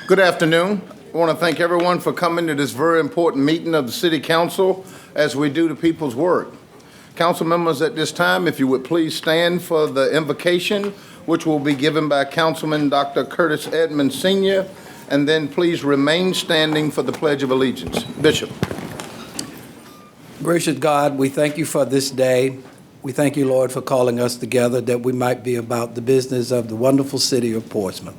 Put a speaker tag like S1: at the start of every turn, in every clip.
S1: Good afternoon. I want to thank everyone for coming to this very important meeting of the City Council as we do the people's work. Council members, at this time, if you would please stand for the invocation, which will be given by Councilman Dr. Curtis Edmonds Sr., and then please remain standing for the Pledge of Allegiance. Bishop.
S2: Gracious God, we thank you for this day. We thank you, Lord, for calling us together that we might be about the business of the wonderful city of Portsmouth.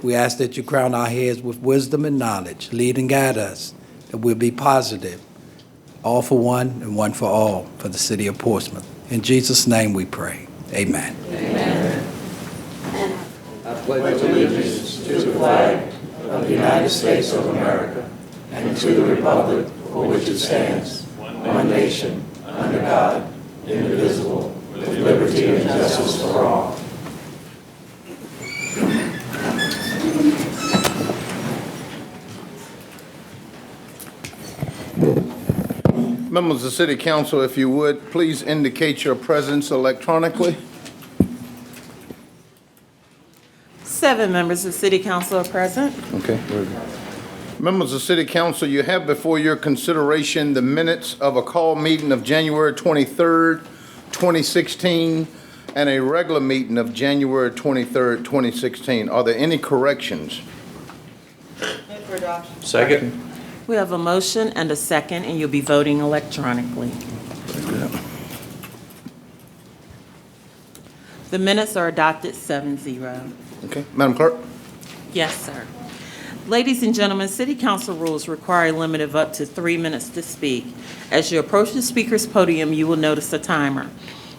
S2: We ask that you crown our heads with wisdom and knowledge, lead and guide us, that we'll be positive, all for one and one for all, for the city of Portsmouth. In Jesus' name we pray. Amen.
S3: Amen. I pledge allegiance to the flag of the United States of America and to the republic for which it stands, one nation, under God, indivisible, with liberty and justice for all.
S1: Members of the City Council, if you would, please indicate your presence electronically.
S4: 7 members of City Council are present.
S1: Okay, very good. Members of City Council, you have before your consideration the minutes of a call meeting of January 23rd, 2016, and a regular meeting of January 23rd, 2016. Are there any corrections?
S4: Move for adoption.
S3: Second.
S4: We have a motion and a second, and you'll be voting electronically. The minutes are adopted 7-0.
S1: Okay, Madam Clerk?
S4: Yes, sir. Ladies and gentlemen, City Council rules require a limit of up to 3 minutes to speak. As you approach the speaker's podium, you will notice a timer.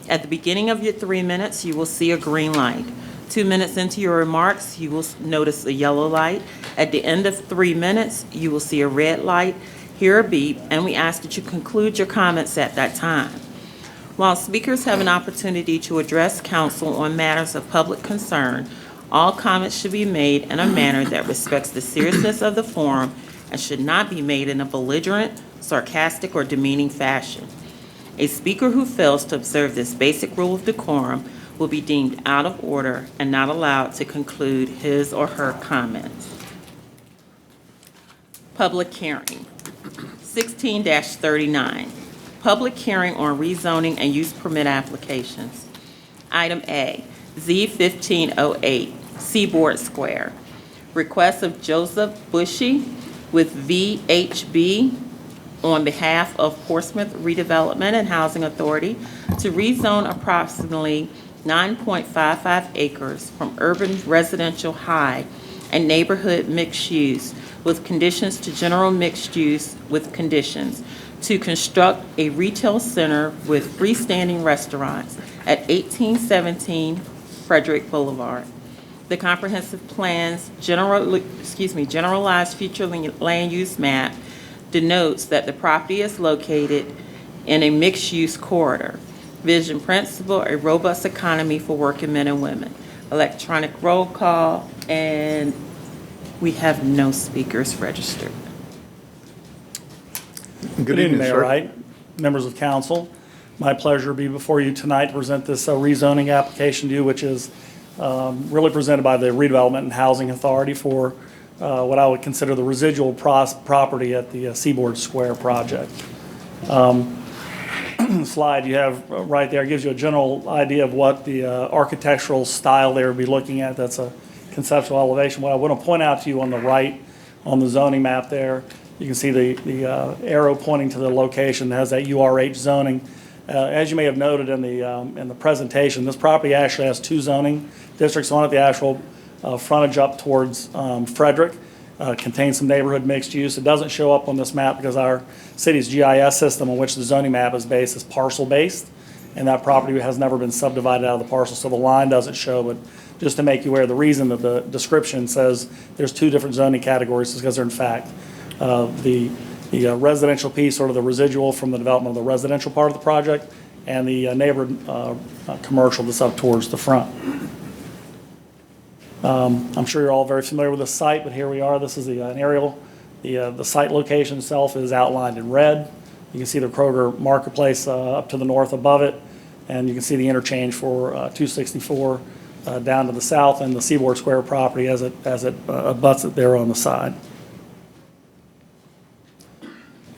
S4: At the beginning of your 3 minutes, you will see a green light. 2 minutes into your remarks, you will notice a yellow light. At the end of 3 minutes, you will see a red light, hear a beep, and we ask that you conclude your comments at that time. While speakers have an opportunity to address council on matters of public concern, all comments should be made in a manner that respects the seriousness of the forum and should not be made in a belligerent, sarcastic, or demeaning fashion. A speaker who fails to observe this basic rule of decorum will be deemed out of order and not allowed to conclude his or her comments. Public hearing. 16-39. Public hearing on rezoning and use permit applications. Item A, Z1508, Seaboard Square. Request of Joseph Bushy with VHB on behalf of Portsmouth Redevelopment and Housing Authority to rezone approximately 9.55 acres from urban residential high and neighborhood mixed use with conditions to general mixed use with conditions to construct a retail center with freestanding restaurants at 1817 Frederick Boulevard. The comprehensive plan's generalized future land use map denotes that the property is located in a mixed-use corridor. Vision principle, a robust economy for working men and women. Electronic roll call, and we have no speakers registered.
S1: Good evening,
S5: Mayor
S1: sir.
S5: Wright, members of council. My pleasure to be before you tonight to present this rezoning application to you, which is really presented by the Redevelopment and Housing Authority for what I would consider the residual property at the Seaboard Square project. Slide you have right there gives you a general idea of what the architectural style they would be looking at. That's a conceptual elevation. What I want to point out to you on the right on the zoning map there, you can see the arrow pointing to the location that has that URH zoning. As you may have noted in the presentation, this property actually has 2 zoning districts on it. The actual frontage up towards Frederick contains some neighborhood mixed use. It doesn't show up on this map because our city's GIS system on which the zoning map is based is parcel based, and that property has never been subdivided out of the parcel, so the line doesn't show. But just to make you aware, the reason that the description says there's 2 different zoning categories is because they're in fact the residential piece, sort of the residual from the development of the residential part of the project, and the neighborhood commercial that's up towards the front. I'm sure you're all very familiar with the site, but here we are. This is an aerial. The site location itself is outlined in red. You can see the Kroger Marketplace up to the north above it, and you can see the interchange for 264 down to the south, and the Seaboard Square property as it abuts it there on the side.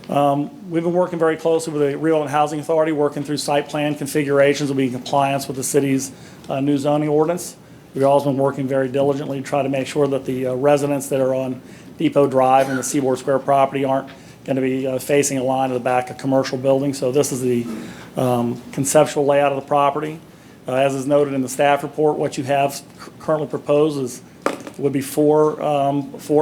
S5: We've been working very closely with the Redevelopment Housing Authority, working through site plan configurations will be in compliance with the city's new zoning ordinance. We've also been working very diligently to try to make sure that the residents that are on Depot Drive and the Seaboard Square property aren't going to be facing a line to the back of commercial buildings. So this is the conceptual layout of the property. As is noted in the staff report, what you have currently proposed would be four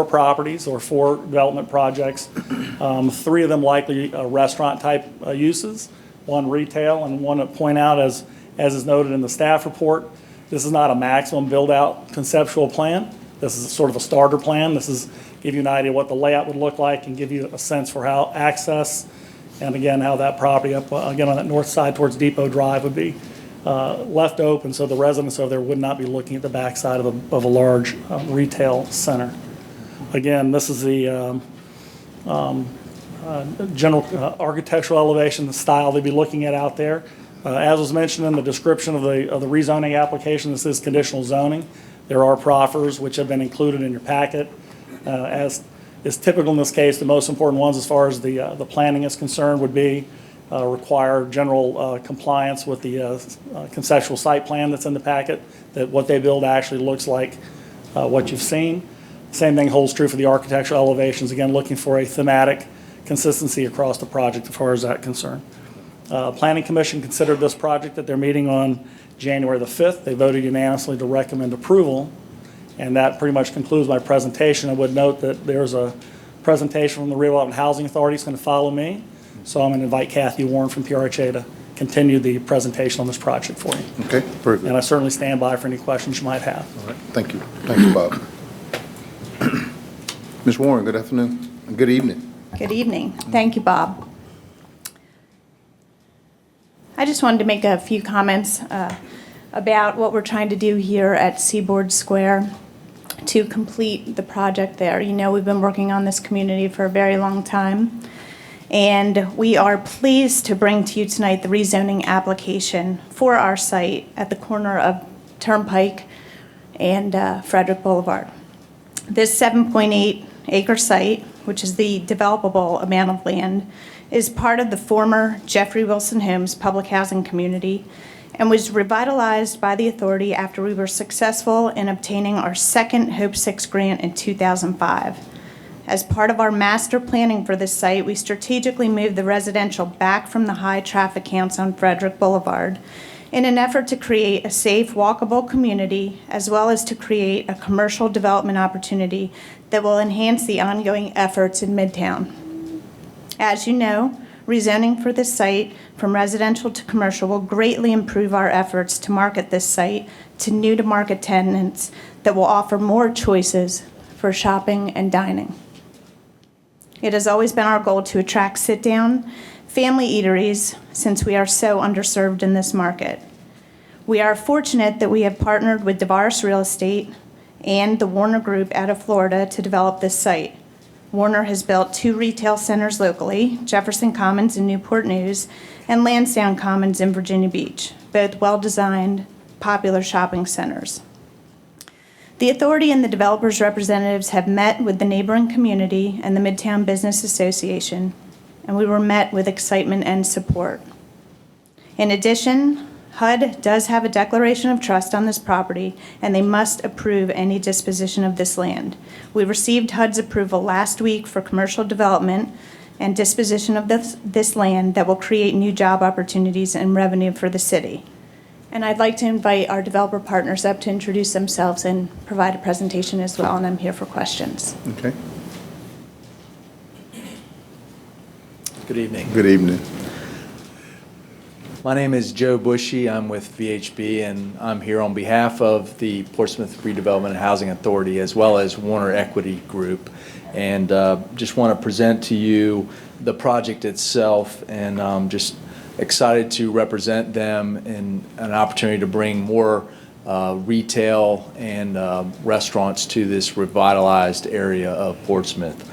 S5: properties or 4 development projects. 3 of them likely restaurant-type uses, 1 retail, and 1 to point out, as is noted in the staff report, this is not a maximum build-out conceptual plan. This is sort of a starter plan. This is give you an idea what the layout would look like and give you a sense for how access, and again, how that property up, again, on that north side towards Depot Drive would be left open, so the residents over there would not be looking at the backside of a large retail center. Again, this is the general architectural elevation, the style they'd be looking at out there. As was mentioned in the description of the rezoning application, this is conditional zoning. There are proffers which have been included in your packet. As is typical in this case, the most important ones as far as the planning is concerned would be require general compliance with the conceptual site plan that's in the packet, that what they build actually looks like what you've seen. Same thing holds true for the architectural elevations, again, looking for a thematic consistency across the project as far as that concerned. Planning Commission considered this project at their meeting on January the 5th. They voted unanimously to recommend approval, and that pretty much concludes my presentation. I would note that there's a presentation from the Redevelopment Housing Authority that's going to follow me, so I'm going to invite Kathy Warren from PRHA to continue the presentation on this project for you.
S1: Okay, very good.
S5: And I certainly stand by for any questions you might have.
S1: All right, thank you. Thank you, Bob. Ms. Warren, good afternoon, and good evening.
S6: Good evening. Thank you, Bob. I just wanted to make a few comments about what we're trying to do here at Seaboard Square to complete the project there. You know, we've been working on this community for a very long time, and we are pleased to bring to you tonight the rezoning application for our site at the corner of Turnpike and Frederick Boulevard. This 7.8-acre site, which is the developable amount of land, is part of the former Jeffrey Wilson Homes public housing community and was revitalized by the authority after we were successful in obtaining our second Hope 6 grant in 2005. As part of our master planning for this site, we strategically moved the residential back from the high traffic counts on Frederick Boulevard in an effort to create a safe, walkable community, as well as to create a commercial development opportunity that will enhance the ongoing efforts in Midtown. As you know, rezoning for this site from residential to commercial will greatly improve our efforts to market this site to new-to-market tenants that will offer more choices for shopping and dining. It has always been our goal to attract sit-down family eateries since we are so underserved in this market. We are fortunate that we have partnered with DeVaris Real Estate and the Warner Group out of Florida to develop this site. Warner has built 2 retail centers locally, Jefferson Commons in Newport News and Lansdowne Commons in Virginia Beach, both well-designed, popular shopping centers. The authority and the developers' representatives have met with the neighboring community and the Midtown Business Association, and we were met with excitement and support. In addition, HUD does have a declaration of trust on this property, and they must approve any disposition of this land. We received HUD's approval last week for commercial development and disposition of this land that will create new job opportunities and revenue for the city. And I'd like to invite our developer partners up to introduce themselves and provide a presentation as well, and I'm here for questions.
S1: Okay,
S7: Good evening.
S1: good evening.
S7: My name is Joe Bushy. I'm with VHB, and I'm here on behalf of the Portsmouth Redevelopment and Housing Authority, as well as Warner Equity Group. And just want to present to you the project itself, and just excited to represent them in an opportunity to bring more retail and restaurants to this revitalized area of Portsmouth.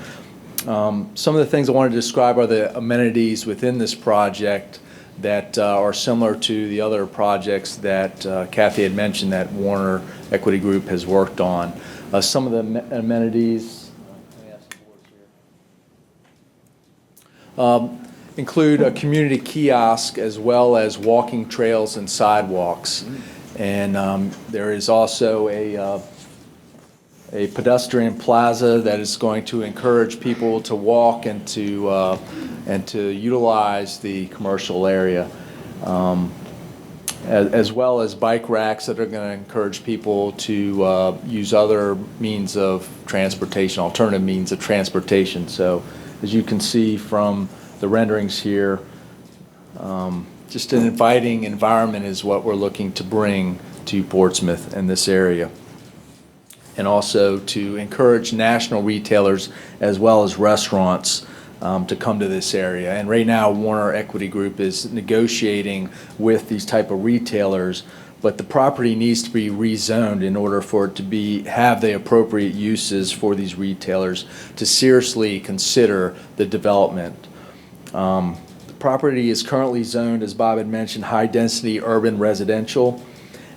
S7: Some of the things I want to describe are the amenities within this project. that are similar to the other projects that Kathy had mentioned that Warner Equity Group has worked on. Some of the amenities include a community kiosk as well as walking trails and sidewalks. And there is also a pedestrian plaza that is going to encourage people to walk and to utilize the commercial area, as well as bike racks that are going to encourage people to use other means of transportation, alternative means of transportation. So as you can see from the renderings here, just an inviting environment is what we're looking to bring to Portsmouth and this area. And also to encourage national retailers as well as restaurants to come to this area. And right now, Warner Equity Group is negotiating with these type of retailers, but the property needs to be rezoned in order for it to have the appropriate uses for these retailers to seriously consider the development. The property is currently zoned, as Bob had mentioned, high-density urban residential.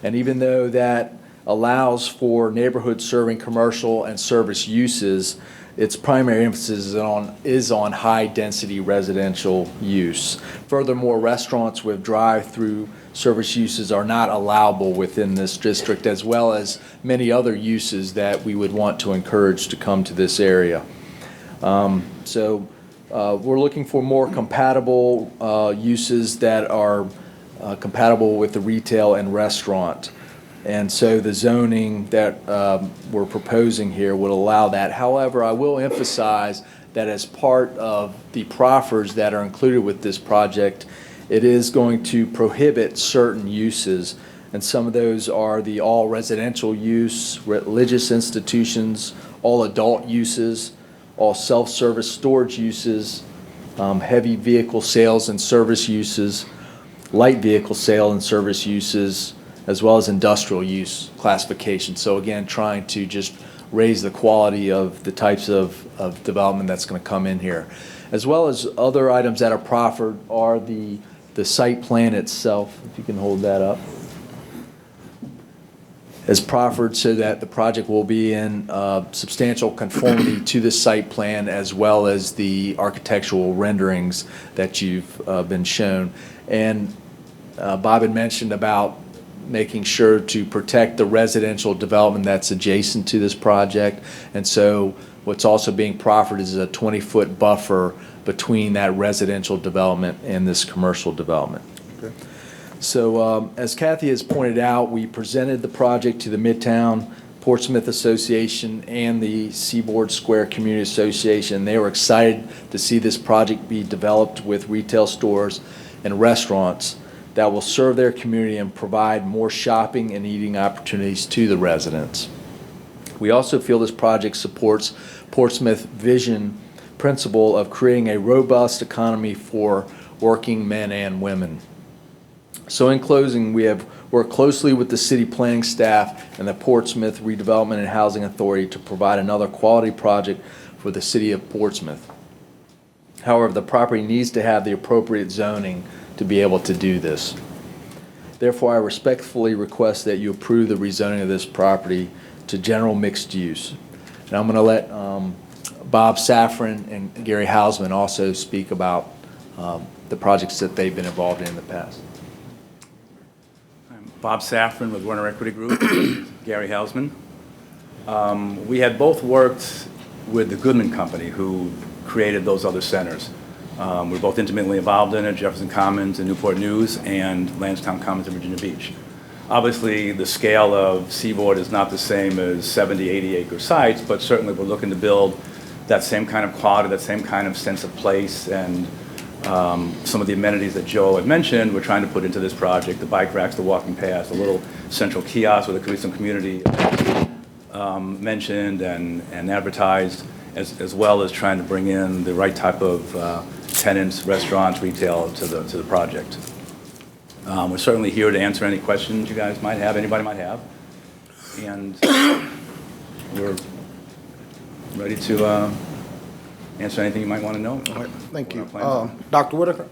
S7: And even though that allows for neighborhood serving commercial and service uses, its primary emphasis is on high-density residential use. Furthermore, restaurants with drive-through service uses are not allowable within this district, as well as many other uses that we would want to encourage to come to this area. We're looking for more compatible uses that are compatible with the retail and restaurant. And so the zoning that we're proposing here would allow that. However, I will emphasize that as part of the proffers that are included with this project, it is going to prohibit certain uses. And some of those are the all residential use, religious institutions, all adult uses, all self-service storage uses, heavy vehicle sales and service uses, light vehicle sale and service uses, as well as industrial use classification. So again, trying to just raise the quality of the types of development that's going to come in here. As well as other items that are proffered are the site plan itself, if you can hold that up, as proffered so that the project will be in substantial conformity to the site plan as well as the architectural renderings that you've been shown. And Bob had mentioned about making sure to protect the residential development that's adjacent to this project. And so what's also being proffered is a 20-foot buffer between that residential development and this commercial development.
S1: Okay.
S7: So as Kathy has pointed out, we presented the project to the Midtown Portsmouth Association and the Seaboard Square Community Association. They were excited to see this project be developed with retail stores and restaurants that will serve their community and provide more shopping and eating opportunities to the residents. We also feel this project supports Portsmouth vision principle of creating a robust economy for working men and women. So in closing, we have worked closely with the city planning staff and the Portsmouth Redevelopment and Housing Authority to provide another quality project for the city of Portsmouth. However, the property needs to have the appropriate zoning to be able to do this. Therefore, I respectfully request that you approve the rezoning of this property to general mixed use. And I'm going to let Bob Safran and Gary Hausman also speak about the projects that they've been involved in the past.
S8: I'm Bob Safran with Warner Equity Group, Gary Hausman. We had both worked with the Goodman Company, who created those other centers. We're both intimately involved in it, Jefferson Commons and Newport News, and Lansdowne Commons and Virginia Beach. Obviously, the scale of Seaboard is not the same as 70, 80-acre sites, but certainly we're looking to build that same kind of quality, that same kind of sense of place, and some of the amenities that Joe had mentioned, we're trying to put into this project, the bike racks, the walking paths, the little central kiosk where there could be some community mentioned and advertised, as well as trying to bring in the right type of tenants, restaurants, retail to the project. We're certainly here to answer any questions you guys might have, anybody might have. And we're ready to answer anything you might want to know.
S1: All right, thank you.
S8: What our plans are.
S1: Dr. Whitaker?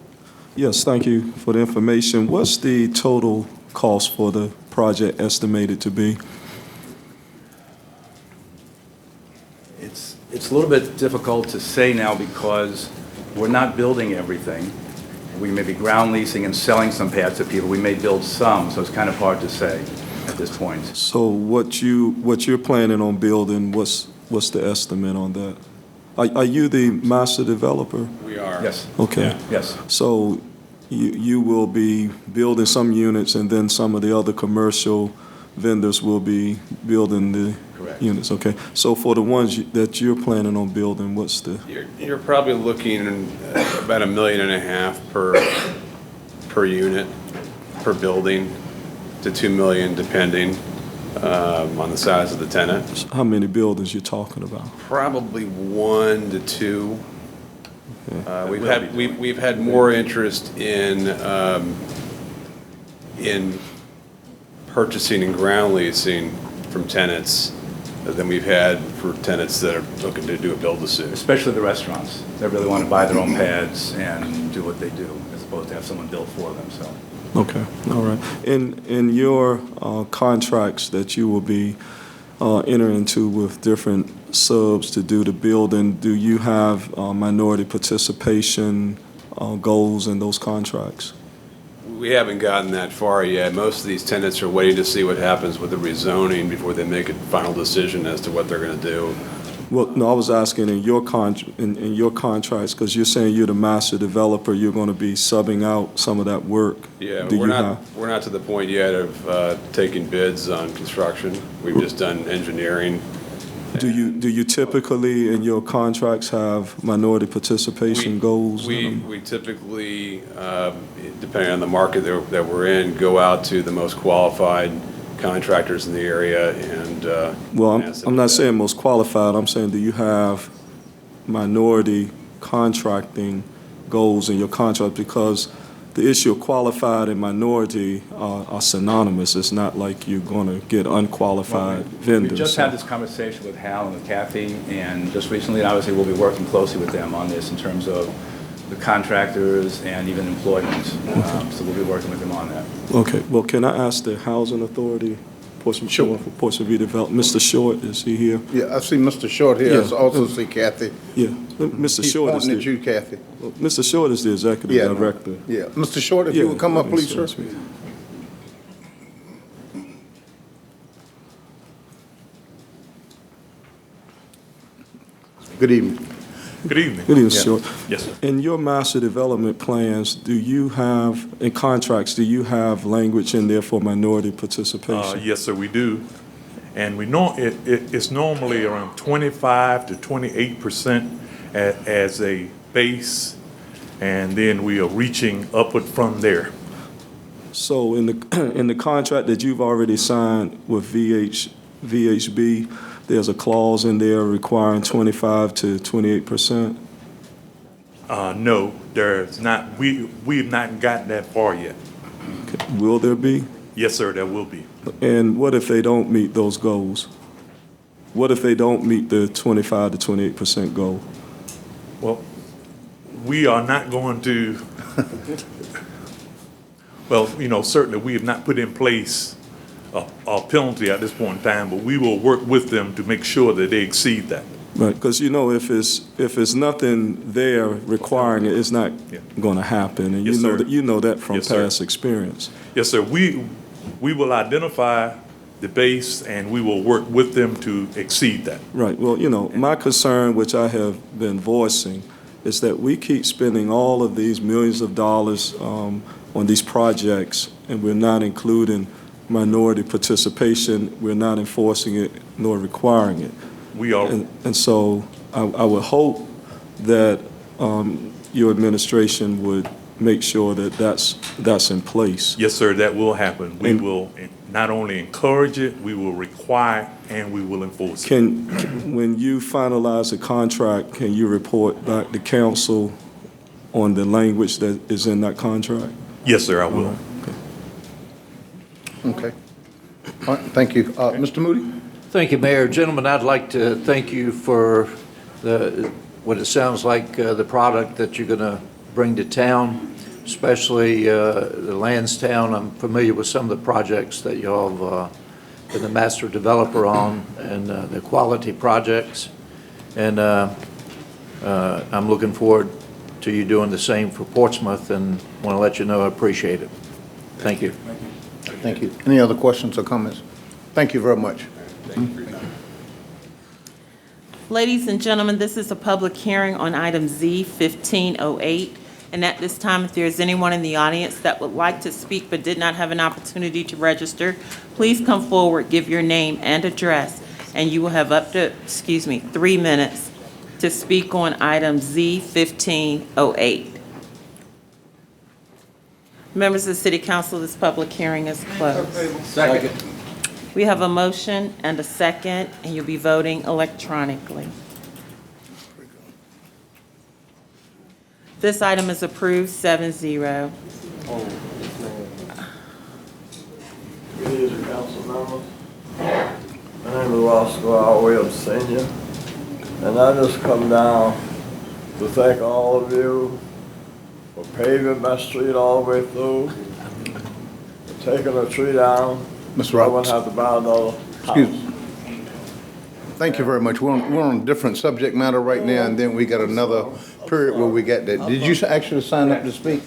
S9: Yes, thank you for the information. What's the total cost for the project estimated to be?
S8: It's a little bit difficult to say now because we're not building everything. We may be ground leasing and selling some pads to people. We may build some, so it's kind of hard to say at this point.
S9: So what you're planning on building, what's the estimate on that? Are you the master developer?
S10: We are.
S8: Yes.
S9: Okay.
S8: Yes.
S9: So you will be building some units, and then some of the other commercial vendors will be building the
S8: Correct.
S9: units, okay? So for the ones that you're planning on building, what's the,
S10: You're probably looking at about $1.5 million per unit, per building, to $2 million, depending on the size of the tenant.
S9: how many buildings you're talking about?
S10: Probably 1 to 2. We've had more interest in purchasing and ground leasing from tenants than we've had for tenants that are looking to do a build-to-suit.
S8: Especially the restaurants. They really want to buy their own pads and do what they do, as opposed to have someone build for them, so.
S9: Okay, all right. In your contracts that you will be entering into with different subs to do the building, do you have minority participation goals in those contracts?
S10: We haven't gotten that far yet. Most of these tenants are waiting to see what happens with the rezoning before they make a final decision as to what they're going to do.
S9: Well, no, I was asking in your contracts, because you're saying you're the master developer, you're going to be subbing out some of that work.
S10: Yeah,
S9: Do
S10: we're
S9: you
S10: not to the point yet of taking bids on construction. We've just done engineering.
S9: Do you typically in your contracts have minority participation goals?
S10: We typically, depending on the market that we're in, go out to the most qualified contractors in the area and.
S9: Well,
S10: ask them
S9: I'm
S10: to
S9: not
S10: bid.
S9: saying most qualified, I'm saying do you have minority contracting goals in your contract? Because the issue of qualified and minority are synonymous. It's not like you're going to get unqualified vendors.
S8: We just had this conversation with Hal and with Kathy, and just recently, and obviously, we'll be working closely with them on this in terms of the contractors and even employment. So we'll be working with them on that.
S9: Okay, well, can I ask the Housing Authority, Portsmouth Shore, for Portsmouth Redevelopment, Mr. Short, is he here?
S1: Yeah, I see Mr. Short here. I
S9: Yeah.
S1: also see Kathy.
S9: Yeah, Mr.
S1: He's
S9: Short is
S1: pointing at
S9: the,
S1: you, Kathy.
S9: Mr. Short is the executive
S1: Yeah, no.
S9: director.
S1: Yeah, Mr. Short, if you would come up, please, sir. Good evening.
S11: Good evening.
S9: Good evening, Short.
S11: Yes, sir.
S9: In your master development plans, do you have, in contracts, do you have language in there for minority participation?
S11: Yes, sir, we do. And we know it's normally around 25 to 28% as a base, and then we are reaching upward from there.
S9: So in the contract that you've already signed with VHB, there's a clause in there requiring 25 to 28%?
S11: No, there's not. We've not gotten that far yet.
S9: Okay. Will there be?
S11: Yes, sir, there will be.
S9: And what if they don't meet those goals? What if they don't meet the 25 to 28% goal?
S11: Well, we are not going to, well, certainly we have not put in place a penalty at this point in time, but we will work with them to make sure that they exceed that.
S9: Right, because if it's nothing there requiring it, it's not
S11: Yeah.
S9: going to happen, and
S11: Yes, sir.
S9: you know that from
S11: Yes, sir.
S9: past experience.
S11: Yes, sir, we will identify the base and we will work with them to exceed that.
S9: Right, well, my concern, which I have been voicing, is that we keep spending all of these millions of dollars on these projects, and we're not including minority participation, we're not enforcing it nor requiring it.
S11: We are,
S9: And so I would hope that your administration would make sure that that's in place.
S11: yes, sir, that will happen. We
S9: And-
S11: will not only encourage it, we will require, and we will enforce it.
S9: When you finalize a contract, can you report back to council on the language that is in that contract?
S11: Yes, sir, I will.
S1: Okay. All right, thank you. Mr. Moody?
S3: Thank you, Mayor. Gentlemen, I'd like to thank you for what it sounds like the product that you're going to bring to town. especially the Lansdowne. I'm familiar with some of the projects that y'all have been the master developer on, and the quality projects. And I'm looking forward to you doing the same for Portsmouth, and want to let you know I appreciate it. Thank you.
S1: Thank you. Any other questions or comments? Thank you very much.
S4: Ladies and gentlemen, this is a public hearing on item Z 1508. And at this time, if there is anyone in the audience that would like to speak but did not have an opportunity to register, please come forward, give your name and address, and you will have up to, 3 minutes to speak on item Z 1508. Members of the City Council, this public hearing is closed.
S3: Second.
S4: We have a motion and a second, and you'll be voting electronically. This item is approved 7-0.
S12: Good evening, council members. My name is Roscoe Alway, Senior, and I just come down to thank all of you for paving my street all the way through, for taking a tree down.
S1: Mr.
S12: I wouldn't
S1: Roberts.
S12: have to buy another
S1: Excuse
S12: house.
S1: me. Thank you very much. We're on a different subject matter right now, and then we got another period where we got that. Did you actually sign up to speak?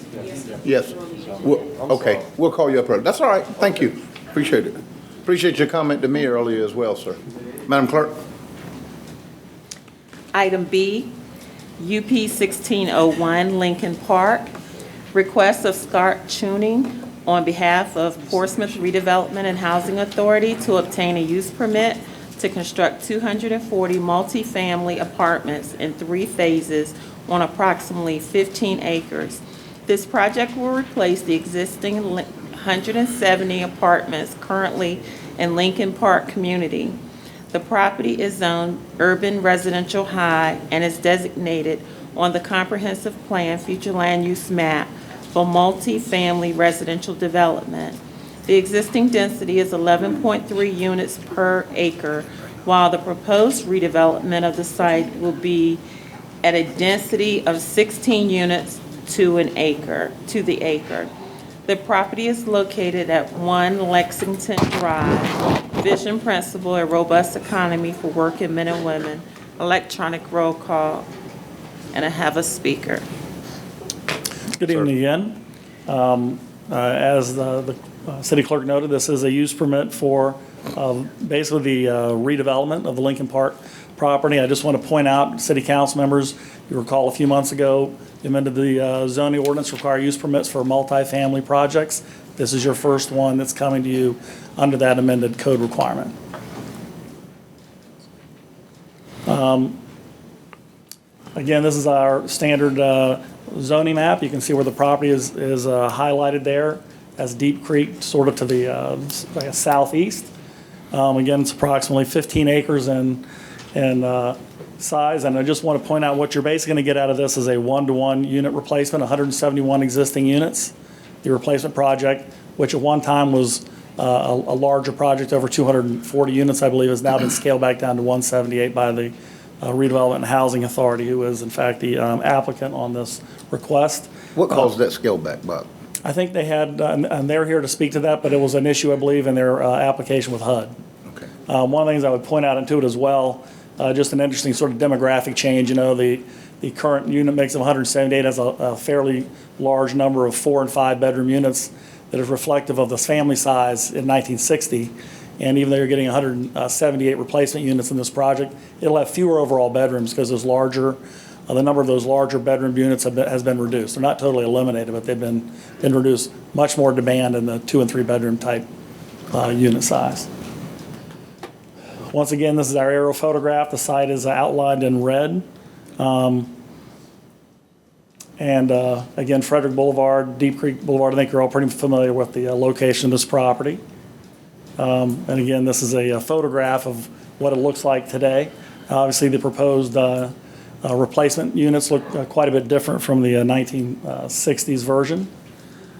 S1: Yes. Okay, we'll call you up early. That's all right. Thank you. Appreciate it. Appreciate your comment to me earlier as well, sir. Madam Clerk?
S4: Item B, UP 1601 Lincoln Park. Request of Scott Tuning on behalf of Portsmouth Redevelopment and Housing Authority to obtain a use permit to construct 240 multifamily apartments in 3 phases on approximately 15 acres. This project will replace the existing 170 apartments currently in Lincoln Park community. The property is zoned urban residential high and is designated on the comprehensive plan future land use map for multifamily residential development. The existing density is 11.3 units per acre, while the proposed redevelopment of the site will be at a density of 16 units to the acre. The property is located at 1 Lexington Drive. Vision principle, a robust economy for working men and women. Electronic roll call, and I have a speaker.
S5: Good evening again. As the city clerk noted, this is a use permit for basically the redevelopment of the Lincoln Park property. I just want to point out, city council members, you recall a few months ago, you amended the zoning ordinance require use permits for multifamily projects. This is your first one that's coming to you under that amended code requirement. Again, this is our standard zoning map. You can see where the property is highlighted there as Deep Creek, sort of to the southeast. Again, it's approximately 15 acres in size, and I just want to point out what you're basically going to get out of this is a 1-to-1 unit replacement, 171 existing units. The replacement project, which at one time was a larger project, over 240 units, I believe, has now been scaled back down to 178 by the Redevelopment and Housing Authority, who is in fact the applicant on this request.
S1: What caused that scale back, Bob?
S5: I think they had, and they're here to speak to that, but it was an issue, I believe, in their application with HUD.
S1: Okay.
S5: One of the things I would point out into it as well, just an interesting sort of demographic change. You know, the current unit mix of 178 has a fairly large number of 4- and 5-bedroom units that is reflective of the family size in 1960. And even though you're getting 178 replacement units in this project, it'll have fewer overall bedrooms because those larger, the number of those larger bedroom units has been reduced. They're not totally eliminated, but they've been reduced. Much more demand in the 2- and 3-bedroom type unit size. Once again, this is our aerial photograph. The site is outlined in red. Again, Frederick Boulevard, Deep Creek Boulevard, I think you're all pretty familiar with the location of this property. And again, this is a photograph of what it looks like today. Obviously, the proposed replacement units look quite a bit different from the 1960s version.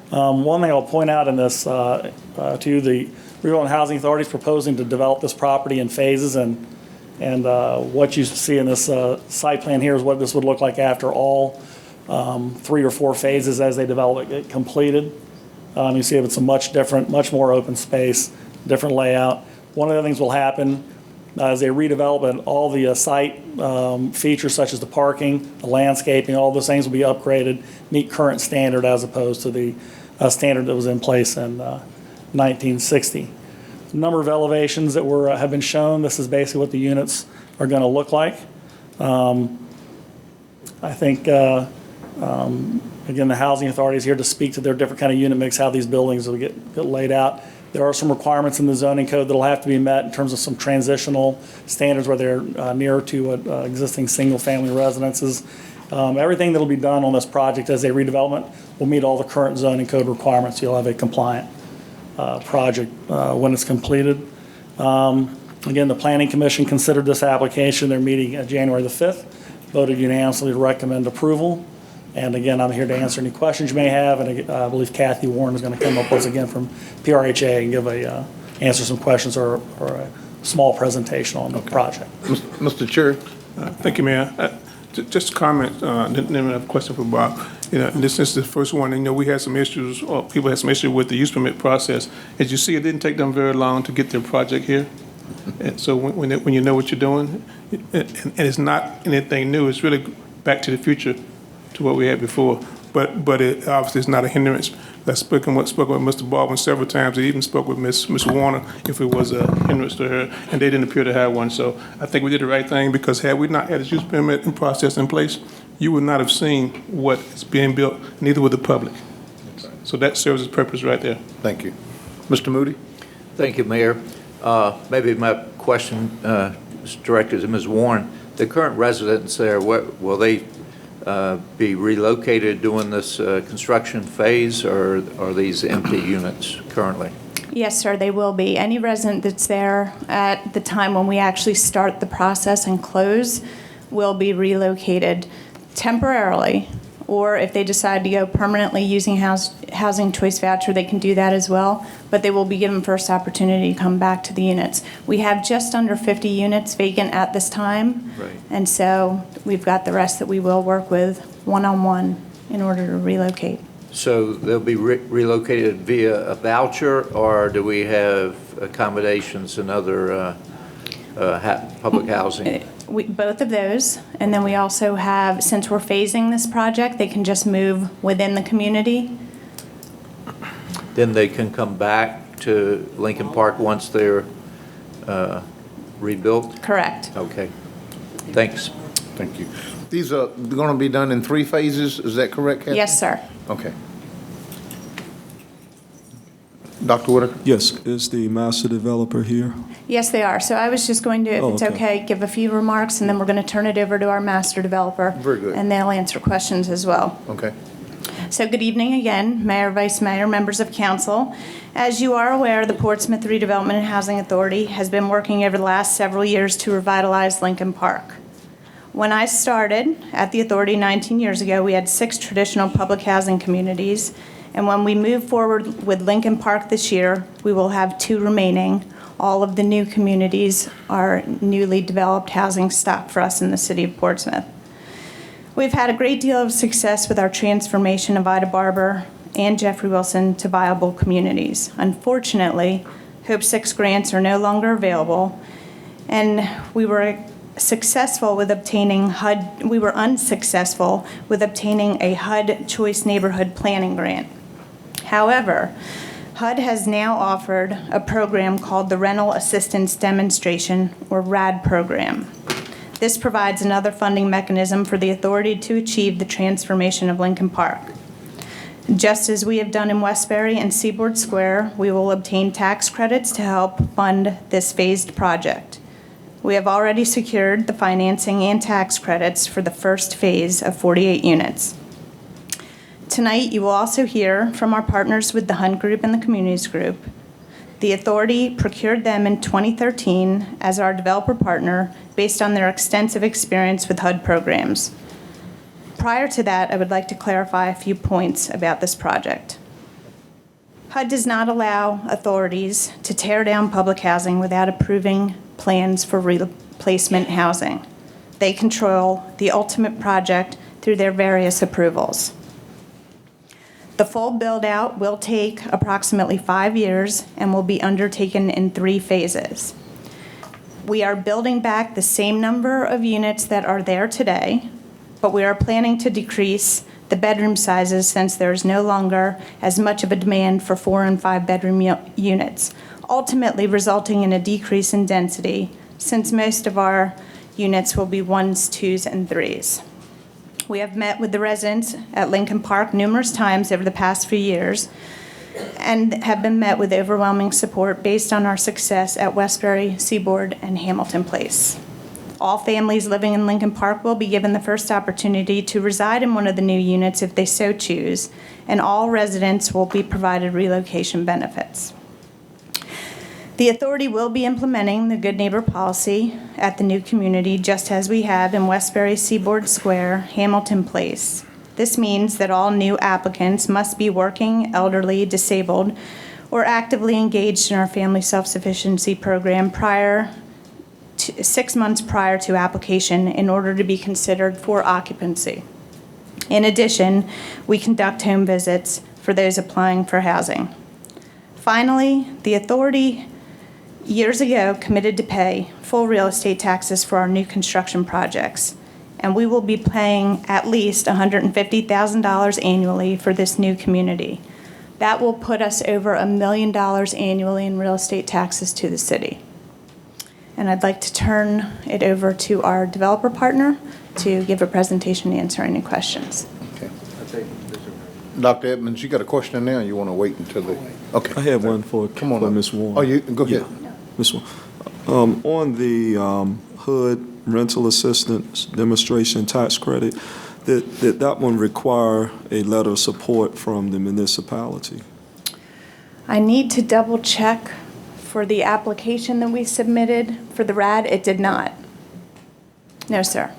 S5: One thing I'll point out in this to you, the Redevelopment and Housing Authority is proposing to develop this property in phases, and what you see in this site plan here is what this would look like after all 3 or 4 phases as they develop it get completed. You see it's a much different, much more open space, different layout. One of the things will happen as they redevelop it, all the site features such as the parking, the landscaping, all those things will be upgraded, meet current standard as opposed to the standard that was in place in 1960. The number of elevations that have been shown, this is basically what the units are going to look like. I think, again, the Housing Authority is here to speak to their different kind of unit mix, how these buildings will get laid out. There are some requirements in the zoning code that will have to be met in terms of some transitional standards where they're nearer to existing single-family residences. Everything that will be done on this project as a redevelopment will meet all the current zoning code requirements. You'll have a compliant project when it's completed. Again, the Planning Commission considered this application. They're meeting January the 5th, voted unanimously to recommend approval. And again, I'm here to answer any questions you may have, and I believe Kathy Warren is going to come up once again from PRHA and give answer some questions or a small presentation on the project.
S1: Mr. Chair.
S13: Thank you, Mayor. Just a comment, then I have a question for Bob. This is the first one. We had some issues, or people had some issue with the use permit process. As you see, it didn't take them very long to get their project here. And so when you know what you're doing, and it's not anything new, it's really back to the future, to what we had before. But it obviously is not a hindrance. I spoken with Mr. Baldwin several times. I even spoke with Ms. Warner if it was a hindrance to her, and they didn't appear to have one. So I think we did the right thing, because had we not had a use permit and process in place, you would not have seen what is being built, neither would the public. So that serves its purpose right there.
S1: Thank you. Mr. Moody?
S3: Thank you, Mayor. Maybe my question is directed to Ms. Warren. The current residents there, will they be relocated during this construction phase, or are these empty units currently?
S6: Yes, sir, they will be. Any resident that's there at the time when we actually start the process and close will be relocated temporarily, or if they decide to go permanently using housing choice voucher, they can do that as well, but they will be given first opportunity to come back to the units. We have just under 50 units vacant at this time,
S3: Right.
S6: And so we've got the rest that we will work with one-on-one in order to relocate.
S3: So they'll be relocated via a voucher, or do we have accommodations and other public housing?
S6: Both of those, and then we also have, since we're phasing this project, they can just move within the community.
S3: Then they can come back to Lincoln Park once they're rebuilt?
S6: Correct.
S3: Okay. Thanks.
S1: Thank you. These are going to be done in 3 phases, is that correct, Kathy?
S6: Yes, sir.
S1: Okay. Dr. Whitaker?
S9: Yes, is the master developer here?
S6: Yes, they are. So I was just going to, if
S9: Oh,
S6: it's
S9: okay.
S6: okay, give a few remarks, and then we're going to turn it over to our master developer.
S1: Very good.
S6: And they'll answer questions as well.
S1: Okay.
S6: So good evening again, Mayor, Vice Mayor, members of council. As you are aware, the Portsmouth Redevelopment and Housing Authority has been working over the last several years to revitalize Lincoln Park. When I started at the authority 19 years ago, we had 6 traditional public housing communities. And when we move forward with Lincoln Park this year, we will have 2 remaining. All of the new communities are newly developed housing stock for us in the city of Portsmouth. We've had a great deal of success with our transformation of Ida Barber and Jeffrey Wilson to viable communities. Unfortunately, Hope 6 grants are no longer available, and we were unsuccessful with obtaining a HUD Choice Neighborhood Planning Grant. However, HUD has now offered a program called the Rental Assistance Demonstration, or RAD program. This provides another funding mechanism for the authority to achieve the transformation of Lincoln Park. Just as we have done in Westbury and Seaboard Square, we will obtain tax credits to help fund this phased project. We have already secured the financing and tax credits for the first phase of 48 units. Tonight, you will also hear from our partners with the Hunt Group and the Communities Group. The authority procured them in 2013 as our developer partner based on their extensive experience with HUD programs. Prior to that, I would like to clarify a few points about this project. HUD does not allow authorities to tear down public housing without approving plans for replacement housing. They control the ultimate project through their various approvals. The full build-out will take approximately 5 years and will be undertaken in 3 phases. We are building back the same number of units that are there today, but we are planning to decrease the bedroom sizes since there is no longer as much of a demand for 4 and 5 bedroom units, ultimately resulting in a decrease in density since most of our units will be 1s, 2s, and 3s. We have met with the residents at Lincoln Park numerous times over the past few years and have been met with overwhelming support based on our success at Westbury, Seaboard, and Hamilton Place. All families living in Lincoln Park will be given the first opportunity to reside in one of the new units if they so choose, and all residents will be provided relocation benefits. The authority will be implementing the Good Neighbor policy at the new community, just as we have in Westbury, Seaboard Square, Hamilton Place. This means that all new applicants must be working, elderly, disabled, or actively engaged in our family self-sufficiency program 6 months prior to application in order to be considered for occupancy. In addition, we conduct home visits for those applying for housing. Finally, the authority years ago committed to pay full real estate taxes for our new construction projects, and we will be paying at least $150,000 annually for this new community. That will put us over $1 million annually in real estate taxes to the city. And I'd like to turn it over to our developer partner to give a presentation and answer any questions.
S1: Okay. Dr. Edmonds, you got a question now, or you want to wait until the, okay.
S9: I have one for Ms. Warren.
S1: Oh, you, go ahead.
S9: Ms. Warren. On the HUD rental assistance demonstration tax credit, did that one require a letter of support from the municipality?
S6: I need to double check for the application that we submitted for the RAD. It did not. No, sir.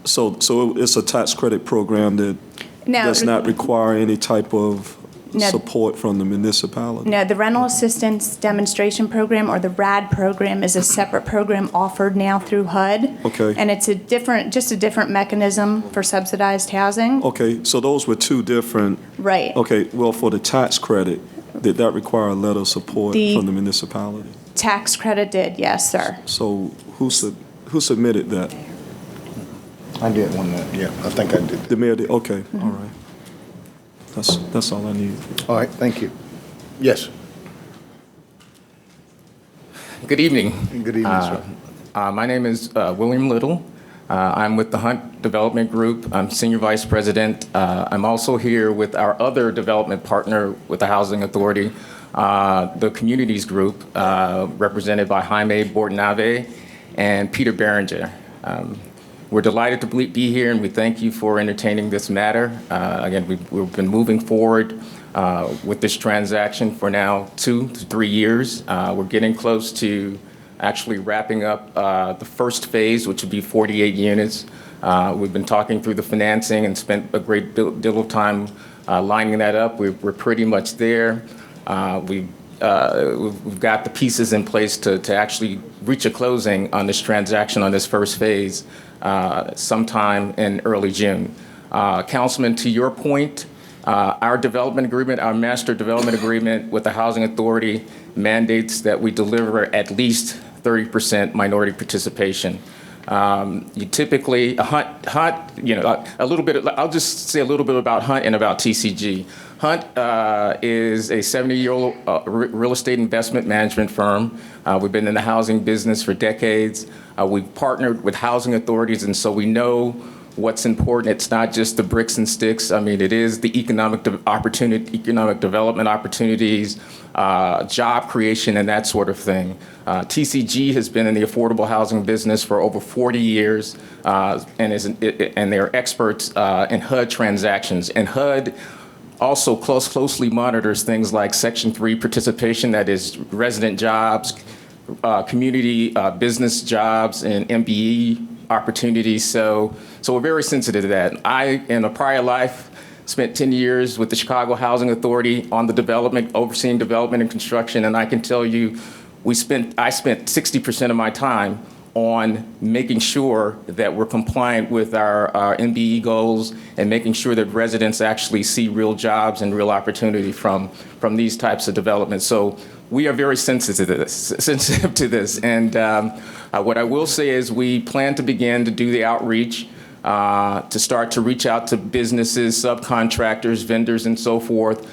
S9: So it's a tax credit program that does not require any type of support from the municipality?
S6: No, the rental assistance demonstration program, or the RAD program, is a separate program offered now through HUD.
S9: Okay.
S6: And it's just a different mechanism for subsidized housing.
S9: Okay, so those were two different.
S6: Right.
S9: Okay, well, for the tax credit, did that require a letter of support from the municipality?
S6: Tax credit did, yes, sir.
S9: So who submitted that?
S1: I did one that, yeah, I think I did.
S9: The mayor did, okay, all right. That's all I need.
S1: All right, thank you. Yes.
S14: Good evening.
S1: Good evening, sir.
S14: My name is William Little. I'm with the Hunt Development Group. I'm Senior Vice President. I'm also here with our other development partner with the Housing Authority, the Communities Group, represented by Jaime Bordenave and Peter Berenger. We're delighted to be here, and we thank you for entertaining this matter. Again, we've been moving forward with this transaction for now 2 to 3 years. We're getting close to actually wrapping up the first phase, which would be 48 units. We've been talking through the financing and spent a great deal of time lining that up. We're pretty much there. We've got the pieces in place to actually reach a closing on this transaction, on this first phase, sometime in early June. Councilman, to your point, our development agreement, our master development agreement with the Housing Authority mandates that we deliver at least 30% minority participation. You typically, Hunt, a little bit, I'll just say a little bit about Hunt and about TCG. Hunt is a 70-year-old real estate investment management firm. We've been in the housing business for decades. We've partnered with housing authorities, and so we know what's important. It's not just the bricks and sticks. I mean, it is the economic development opportunities, job creation, and that sort of thing. TCG has been in the affordable housing business for over 40 years, and they're experts in HUD transactions. And HUD also closely monitors things like Section 3 participation, that is resident jobs, community business jobs, and MBE opportunities. So we're very sensitive to that. I, in a prior life, spent 10 years with the Chicago Housing Authority on the development, overseeing development and construction, and I can tell you, I spent 60% of my time on making sure that we're compliant with our MBE goals and making sure that residents actually see real jobs and real opportunity from these types of developments. So we are very sensitive to this. And what I will say is we plan to begin to do the outreach, to start to reach out to businesses, subcontractors, vendors, and so forth,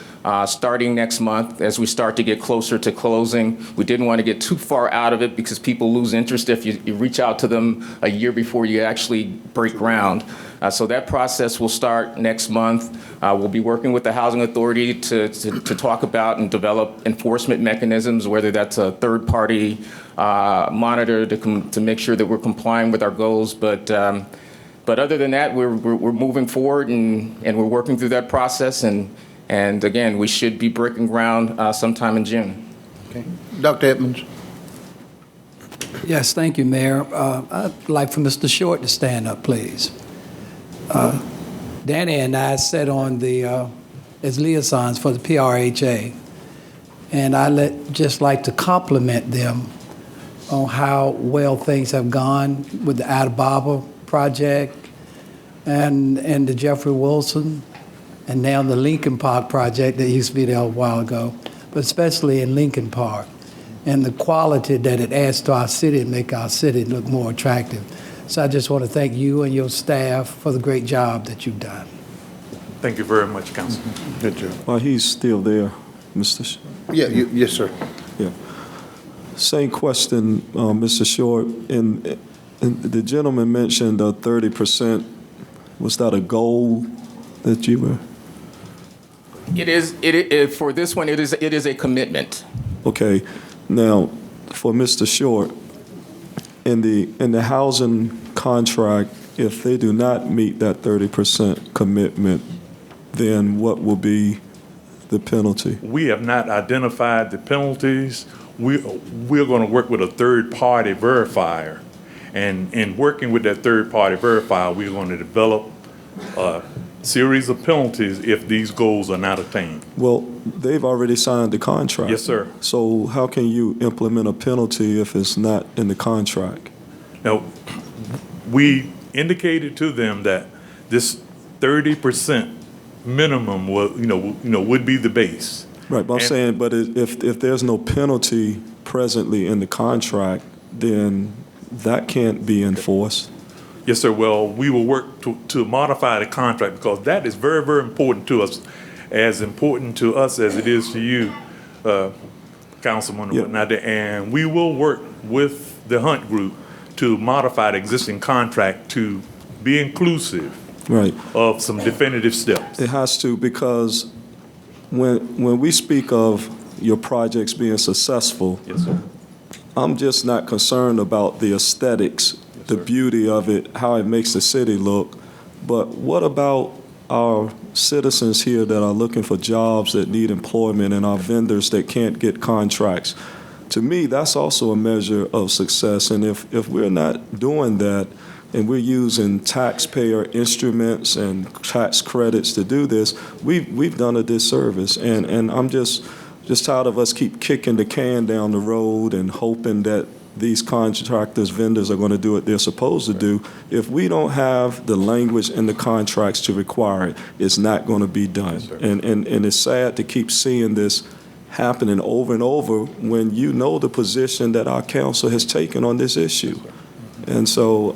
S14: starting next month as we start to get closer to closing. We didn't want to get too far out of it because people lose interest if you reach out to them a year before you actually break ground. So that process will start next month. We'll be working with the Housing Authority to talk about and develop enforcement mechanisms, whether that's a third-party monitor to make sure that we're complying with our goals. But other than that, we're moving forward and we're working through that process. And again, we should be breaking ground sometime in June.
S1: Okay. Dr. Edmonds.
S2: Yes, thank you, Mayor. I'd like for Mr. Short to stand up, please. Danny and I sat on as liaisons for the PRHA, and I'd just like to compliment them on how well things have gone with the Atababa project and the Jeffrey Wilson, and now the Lincoln Park project that used to be there a while ago, but especially in Lincoln Park, and the quality that it adds to our city and make our city look more attractive. So I just want to thank you and your staff for the great job that you've done.
S11: Thank you very much, Councilman.
S9: Good job. While he's still there, Mr.
S1: Yes, sir.
S9: Yeah. Same question, Mr. Short. And the gentleman mentioned 30%. Was that a goal that you were?
S14: It is for this one. It is a commitment.
S9: Okay. Now, for Mr. Short, in the housing contract, if they do not meet that 30% commitment, then what will be the penalty?
S11: We have not identified the penalties. We're going to work with a third-party verifier. And in working with that third-party verifier, we're going to develop a series of penalties if these goals are not attained.
S9: Well, they've already signed the contract.
S11: Yes, sir.
S9: So how can you implement a penalty if it's not in the contract?
S11: Now, we indicated to them that this 30% minimum would be the base.
S9: Right, but I'm saying, but if there's no penalty presently in the contract, then that can't be enforced.
S11: Yes, sir. Well, we will work to modify the contract because that is very, very important to us, as important to us as it is to you, Councilman and whatnot. And we will work with the Hunt Group to modify the existing contract to be inclusive of some definitive steps.
S9: It has to, because when we speak of your projects being successful,
S11: yes, sir.
S9: I'm just not concerned about the aesthetics, the beauty of it, how it makes the city look, but what about our citizens here that are looking for jobs, that need employment, and our vendors that can't get contracts? To me, that's also a measure of success, and if we're not doing that, and we're using taxpayer instruments and tax credits to do this, we've done a disservice, and I'm just tired of us keep kicking the can down the road and hoping that these contractors, vendors are going to do what they're supposed to do. If we don't have the language in the contracts to require it, it's not going to be done. Yes, and it's sad to keep seeing this happening over and over when you know the position that our council has taken on this issue. And so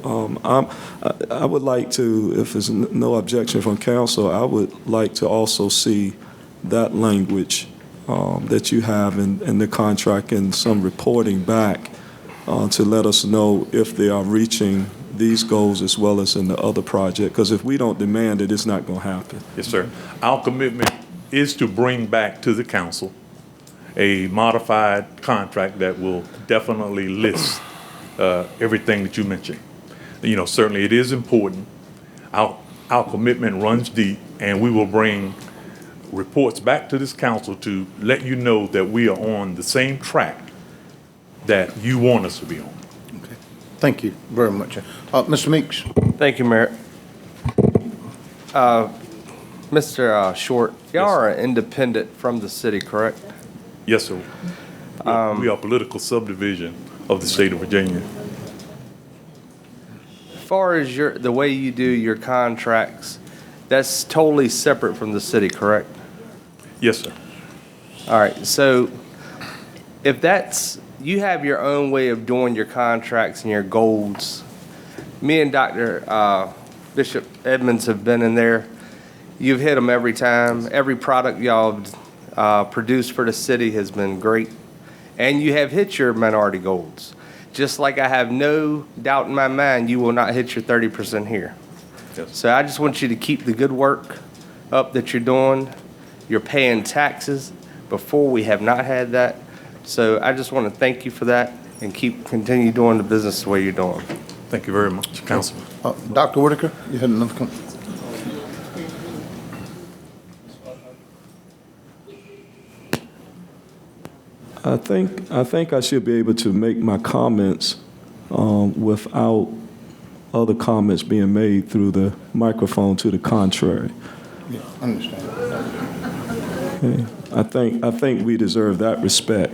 S9: I would like to, if there's no objection from council, I would like to also see that language that you have in the contract and some reporting back to let us know if they are reaching these goals as well as in the other project. Because if we don't demand it, it's not going to happen.
S11: Yes, sir. Our commitment is to bring back to the council a modified contract that will definitely list everything that you mentioned. Certainly it is important. Our commitment runs deep, and we will bring reports back to this council to let you know that we are on the same track that you want us to be on.
S1: Okay. Thank you very much. Mr. Meeks.
S3: Thank you, Mayor. Mr. Short, y'all are independent from the city, correct?
S11: Yes, sir. We are a political subdivision of the state of Virginia.
S3: far as the way you do your contracts, that's totally separate from the city, correct?
S11: Yes, sir.
S3: All right, so if you have your own way of doing your contracts and your goals, me and Dr. Bishop Edmonds have been in there. You've hit them every time. Every product y'all produced for the city has been great. And you have hit your minority goals. Just like I have no doubt in my mind you will not hit your 30% here.
S11: Yes.
S3: So I just want you to keep the good work up that you're doing. You're paying taxes. Before we have not had that. So I just want to thank you for that and continue doing the business the way you're doing.
S11: Thank you very much, Councilman.
S1: Dr. Whitaker, you had another comment?
S9: I think I should be able to make my comments without other comments being made through the microphone to the contrary.
S1: Yeah, I understand.
S9: Okay. I think we deserve that respect.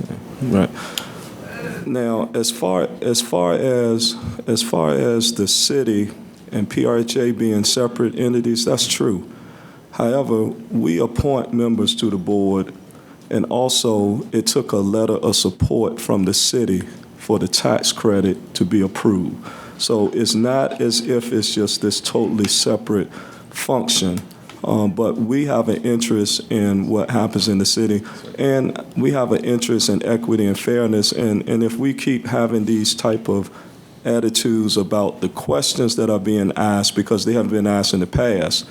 S9: Okay. Right. Now, as far as the city and PRHA being separate entities, that's true. However, we appoint members to the board, and also it took a letter of support from the city for the tax credit to be approved. So it's not as if it's just this totally separate function. But we have an interest in what happens in the city, and we have an interest in equity and fairness. And if we keep having these type of attitudes about the questions that are being asked because they haven't been asked in the past,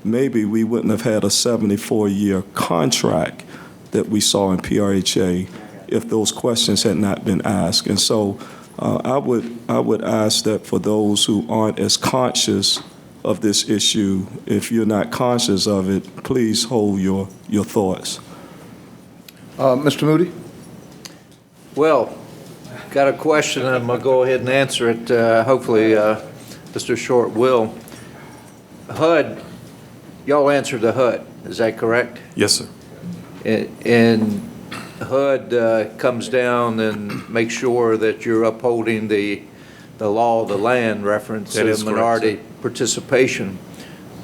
S9: maybe we wouldn't have had a 74-year contract that we saw in PRHA if those questions had not been asked. And so I would ask that for those who aren't as conscious of this issue, if you're not conscious of it, please hold your thoughts.
S1: Mr. Moody?
S15: Well, got a question, and I'm going to go ahead and answer it. Hopefully, Mr. Short will. HUD, y'all answered the HUD, is that correct?
S11: Yes, sir.
S15: And HUD comes down and makes sure that you're upholding the law of the land reference
S11: That is
S15: minority
S11: correct,
S15: participation.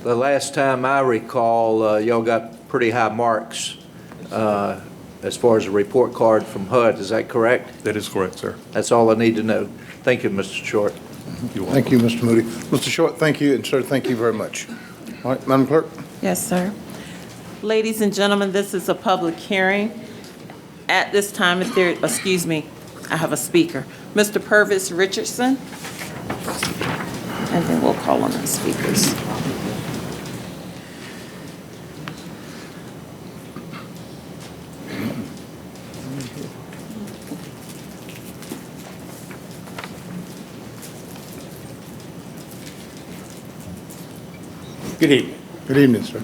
S15: The last time I recall, y'all got pretty high marks as far as a report card from HUD. Is that correct?
S11: That is correct, sir.
S15: That's all I need to know. Thank you, Mr. Short.
S1: Thank you, Mr. Moody. Mr. Short, thank you, and sir, thank you very much. All right, Madam Clerk?
S4: Yes, sir. Ladies and gentlemen, this is a public hearing. At this time, if there, excuse me, I have a speaker. Mr. Purvis Richardson. And then we'll call on the speakers.
S16: Good evening.
S1: Good evening, sir.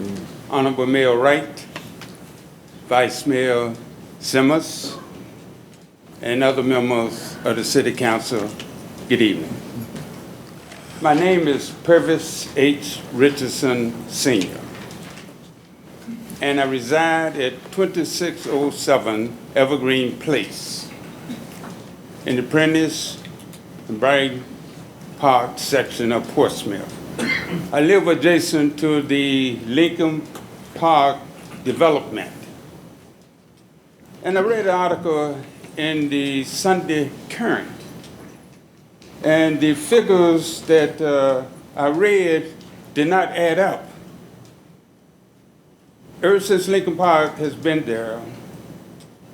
S16: Honorable Mayor Wright, Vice Mayor Simmons, and other members of the City Council, good evening. My name is Purvis H. Richardson, Sr., and I reside at 2607 Evergreen Place in the Prentice and Bright Park section of Portsmouth. I live adjacent to the Lincoln Park development. And I read an article in the Sunday Current. And the figures that I read did not add up. Ever since Lincoln Park has been there,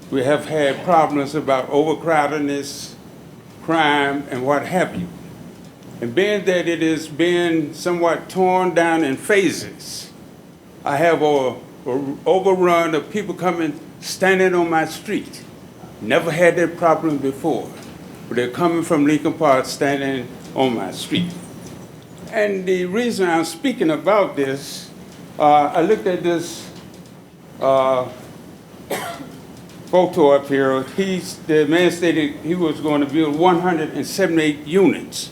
S16: we have had problems about overcrowdedness, crime, and what have you. And being that it has been somewhat torn down in phases, I have a overrun of people coming, standing on my street. Never had that problem before, but they're coming from Lincoln Park, standing on my street. And the reason I'm speaking about this, I looked at this photo up here. The man stated he was going to build 178 units.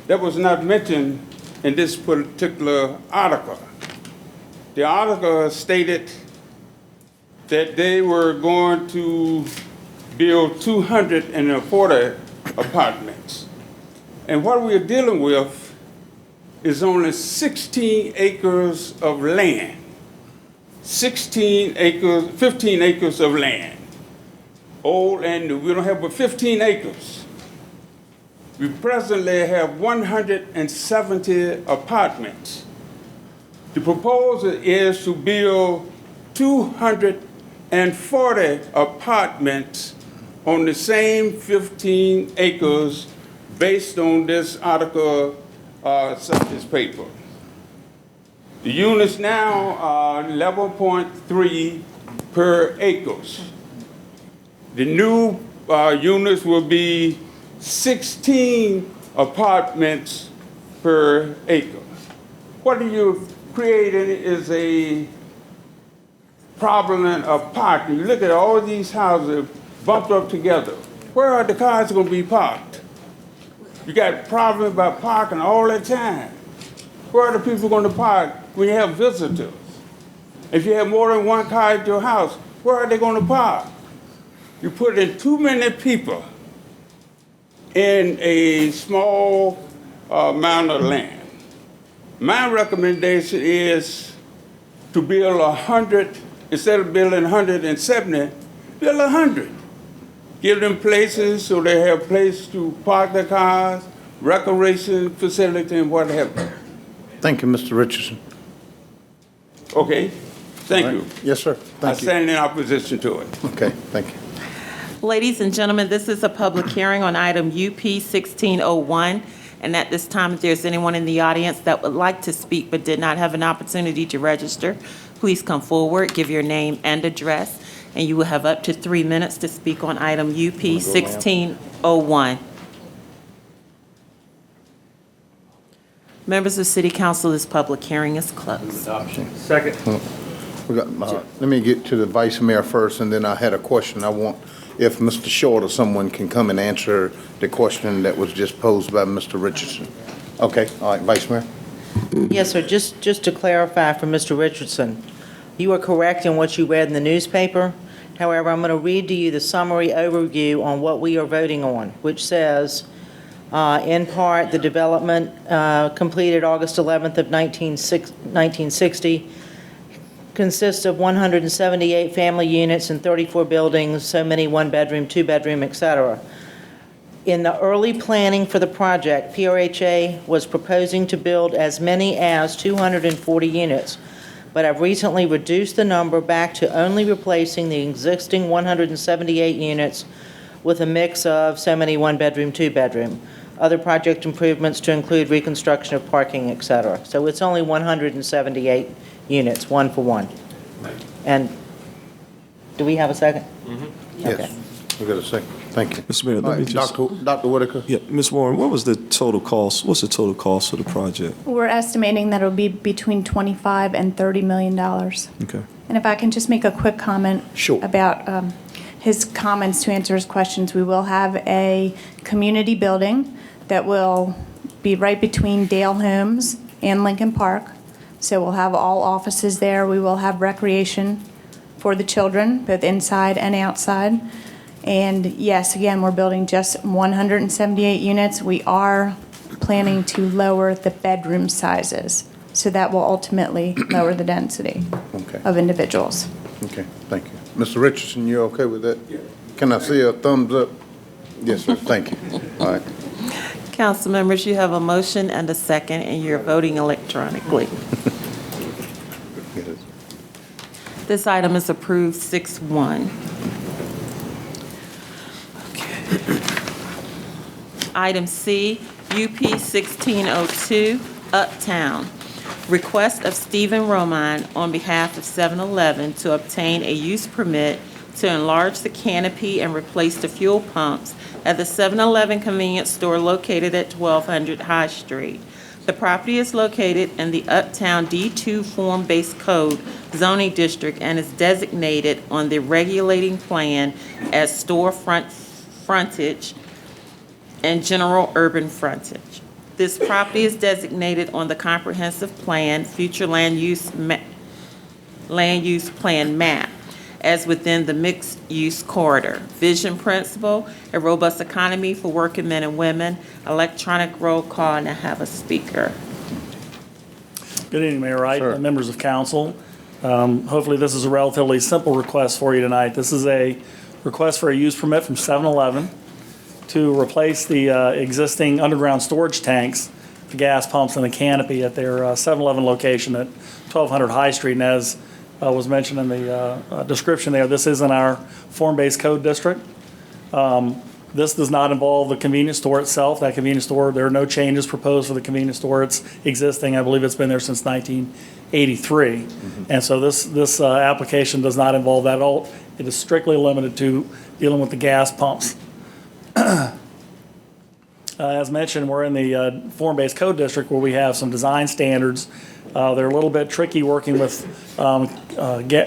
S16: That was not mentioned in this particular article. The article stated that they were going to build 240 apartments. And what we're dealing with is only 16 acres of land. 16 acres, 15 acres of land. Old and new. We don't have but 15 acres. We presently have 170 apartments. The proposal is to build 240 apartments on the same 15 acres based on this article, this paper. The units now are 11.3 per acres. The new units will be 16 apartments per acre. What you've created is a problem of parking. You look at all these houses bumped up together. Where are the cars going to be parked? You got problems about parking all the time. Where are the people going to park when you have visitors? If you have more than one car at your house, where are they going to park? You put in too many people in a small amount of land. My recommendation is to build 100, instead of building 170, build 100. Give them places so they have place to park their cars, recreation facility, and what have you.
S1: Thank you, Mr. Richardson.
S16: Okay, thank you.
S1: Yes, sir.
S16: I
S1: Thank you.
S16: stand in opposition to it.
S1: Okay, thank you.
S4: Ladies and gentlemen, this is a public hearing on item UP 1601. And at this time, if there's anyone in the audience that would like to speak but did not have an opportunity to register, please come forward, give your name and address, and you will have up to 3 minutes to speak on item UP 1601. Members of City Council, this public hearing is closed.
S5: Second.
S1: Let me get to the vice mayor first, and then I had a question. I want, if Mr. Short or someone can come and answer the question that was just posed by Mr. Richardson. Okay, all right, Vice Mayor.
S17: Yes, sir. Just to clarify for Mr. Richardson, you are correct in what you read in the newspaper. However, I'm going to read to you the summary overview on what we are voting on, which says, in part, the development completed August 11th of 1960 consists of 178 family units and 34 buildings, so many one-bedroom, two-bedroom, etc. In the early planning for the project, PRHA was proposing to build as many as 240 units, but have recently reduced the number back to only replacing the existing 178 units with a mix of so many one-bedroom, two-bedroom. Other project improvements to include reconstruction of parking, etc. So it's only 178 units, one for one. And do we have a second? Okay.
S1: Yes, we got a second. Thank you.
S9: Mr. Mayor,
S1: All
S9: let me
S1: right,
S9: just...
S1: Dr. Whitaker.
S9: Yeah, Ms. Warren, what was the total cost? What's the total cost of the project?
S6: We're estimating that it'll be between $25 and $30 million.
S9: Okay.
S6: And if I can just make a quick comment
S1: Sure.
S6: about his comments to answer his questions. We will have a community building that will be right between Dale Homes and Lincoln Park. So we'll have all offices there. We will have recreation for the children, both inside and outside. And yes, again, we're building just 178 units. We are planning to lower the bedroom sizes. So that will ultimately lower the density
S1: Okay.
S6: of individuals.
S1: Okay, thank you. Mr. Richardson, you okay with that? Yeah. Can I see a thumbs up? Yes, sir, thank you. All right.
S4: Council members, you have a motion and a second, and you're voting electronically. This item is approved 6-1. Item C, UP 1602, Uptown. Request of Stephen Romine on behalf of 7-Eleven to obtain a use permit to enlarge the canopy and replace the fuel pumps at the 7-Eleven convenience store located at 1200 High Street. The property is located in the Uptown D2 form-based code zoning district and is designated on the regulating plan as storefront frontage and general urban frontage. This property is designated on the comprehensive plan, future land use plan map as within the mixed-use corridor. Vision principle, a robust economy for working men and women. Electronic roll call, and I have a speaker.
S5: Good evening, Mayor Wright,
S1: Sir.
S5: and members of council. Hopefully, this is a relatively simple request for you tonight. This is a request for a use permit from 7-Eleven to replace the existing underground storage tanks, the gas pumps, and the canopy at their 7-Eleven location at 1200 High Street. And as was mentioned in the description there, this is in our form-based code district. This does not involve the convenience store itself. That convenience store, there are no changes proposed for the convenience store. It's existing. I believe it's been there since 1983. And so this application does not involve that at all. It is strictly limited to dealing with the gas pumps. As mentioned, we're in the form-based code district where we have some design standards. They're a little bit tricky working with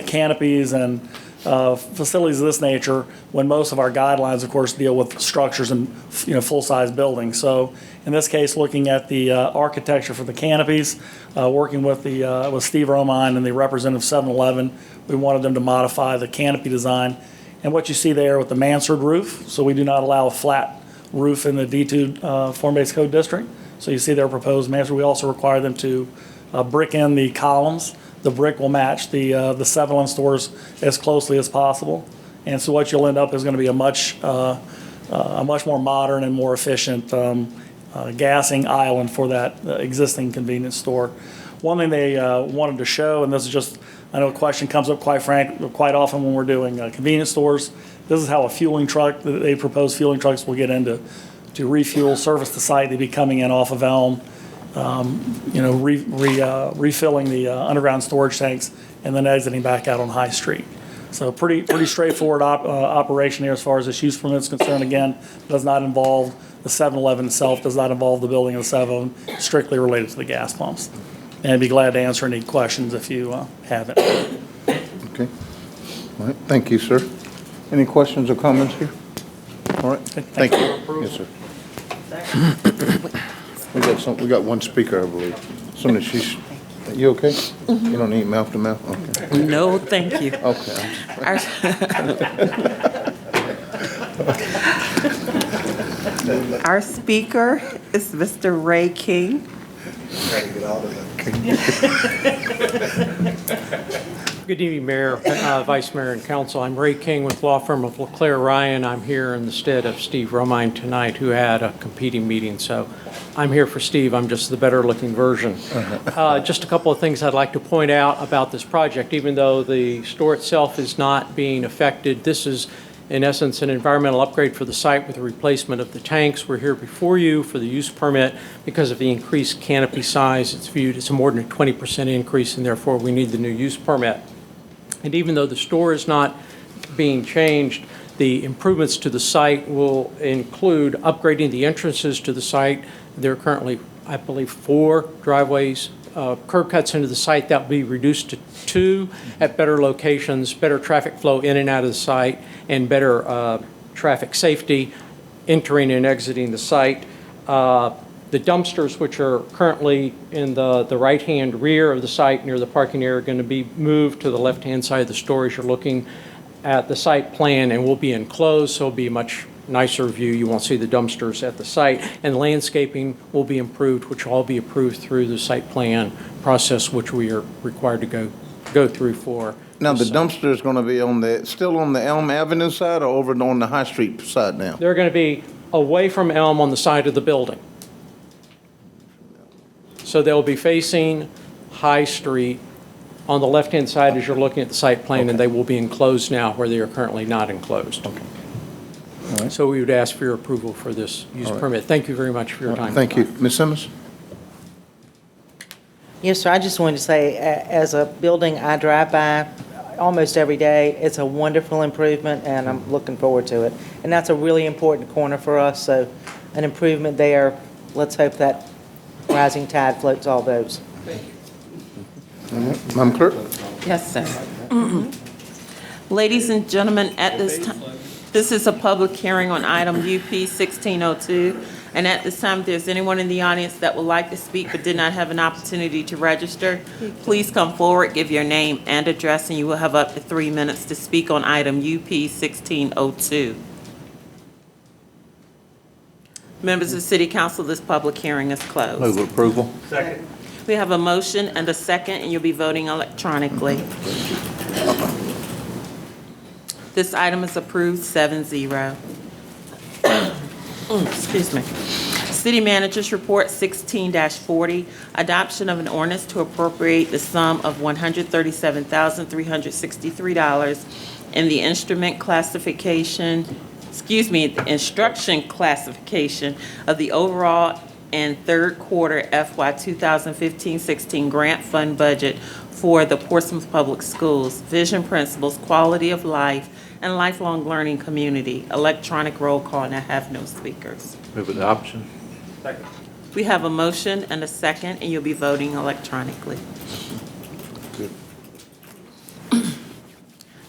S5: canopies and facilities of this nature when most of our guidelines, of course, deal with structures and full-size buildings. So in this case, looking at the architecture for the canopies, working with with Steve Romine and the representative of 7-Eleven, we wanted them to modify the canopy design. And what you see there with the mansard roof, so we do not allow a flat roof in the D2 form-based code district. So you see their proposed mansard. We also require them to brick in the columns. The brick will match the 7-Eleven stores as closely as possible. And so what you'll end up is going to be a much more modern and more efficient gassing island for that existing convenience store. One thing they wanted to show, and this is just, I know a question comes up quite often when we're doing convenience stores. This is how a fueling truck, they propose fueling trucks will get into to refuel, service the site. They'd be coming in off of Elm, refilling the underground storage tanks, and then exiting back out on High Street. So pretty straightforward operation here as far as this use permit is concerned. Again, does not involve the 7-Eleven itself, does not involve the building of the 7-Eleven, strictly related to the gas pumps. And I'd be glad to answer any questions if you have it.
S1: Okay. All right, thank you, sir. Any questions or comments here? All right, thank you. Yes, sir. We got one speaker, I believe. Soon as she's, you okay? You don't need mouth to mouth? Okay.
S4: No, thank you.
S1: Okay.
S4: Our speaker is Mr. Ray King.
S18: Good evening, Mayor, Vice Mayor, and Council. I'm Ray King with law firm of LeClaire Ryan. I'm here in the stead of Steve Romine tonight, who had a competing meeting. So I'm here for Steve. I'm just the better-looking version. Just a couple of things I'd like to point out about this project. Even though the store itself is not being affected, this is, in essence, an environmental upgrade for the site with the replacement of the tanks. We're here before you for the use permit because of the increased canopy size. It's viewed as a more than a 20% increase, and therefore we need the new use permit. And even though the store is not being changed, the improvements to the site will include upgrading the entrances to the site. There are currently, I believe, 4 driveways, curb cuts into the site that will be reduced to 2 at better locations, better traffic flow in and out of the site, and better traffic safety entering and exiting the site. The dumpsters, which are currently in the right-hand rear of the site near the parking area, are going to be moved to the left-hand side of the store as you're looking at the site plan, and will be enclosed, so it'll be a much nicer view. You won't see the dumpsters at the site. And landscaping will be improved, which will all be approved through the site plan process, which we are required to go through for.
S1: Now, the dumpster is going to be still on the Elm Avenue side or over on the High Street side now?
S18: They're going to be away from Elm on the side of the building. So they'll be facing High Street on the left-hand side as you're looking at the site plan, and they will be enclosed now where they are currently not enclosed.
S1: Okay. All right.
S18: So we would ask for your approval for this use permit. Thank you very much for your time.
S1: Thank you. Ms. Simmons?
S17: Yes, sir. I just wanted to say, as a building I drive by almost every day, it's a wonderful improvement, and I'm looking forward to it. And that's a really important corner for us, so an improvement there. Let's hope that rising tide floats all boats.
S1: Thank you. Madam Clerk?
S4: Yes, sir. Ladies and gentlemen, at this time, this is a public hearing on item UP 1602. And at this time, if there's anyone in the audience that would like to speak but did not have an opportunity to register, please come forward, give your name and address, and you will have up to 3 minutes to speak on item UP 1602. Members of the City Council, this public hearing is closed.
S15: Move approval.
S16: Second.
S4: We have a motion and a second, and you'll be voting electronically. This item is approved 7-0. Excuse me. City Manager's Report 16-40, adoption of an ordinance to appropriate the sum of $137,363 in the instrument classification, the instruction classification of the overall and third quarter FY 2015-16 grant fund budget for the Portsmouth Public Schools, vision principles, quality of life, and lifelong learning community. Electronic roll call, and I have no speakers.
S15: Move adoption.
S16: Second.
S4: We have a motion and a second, and you'll be voting electronically.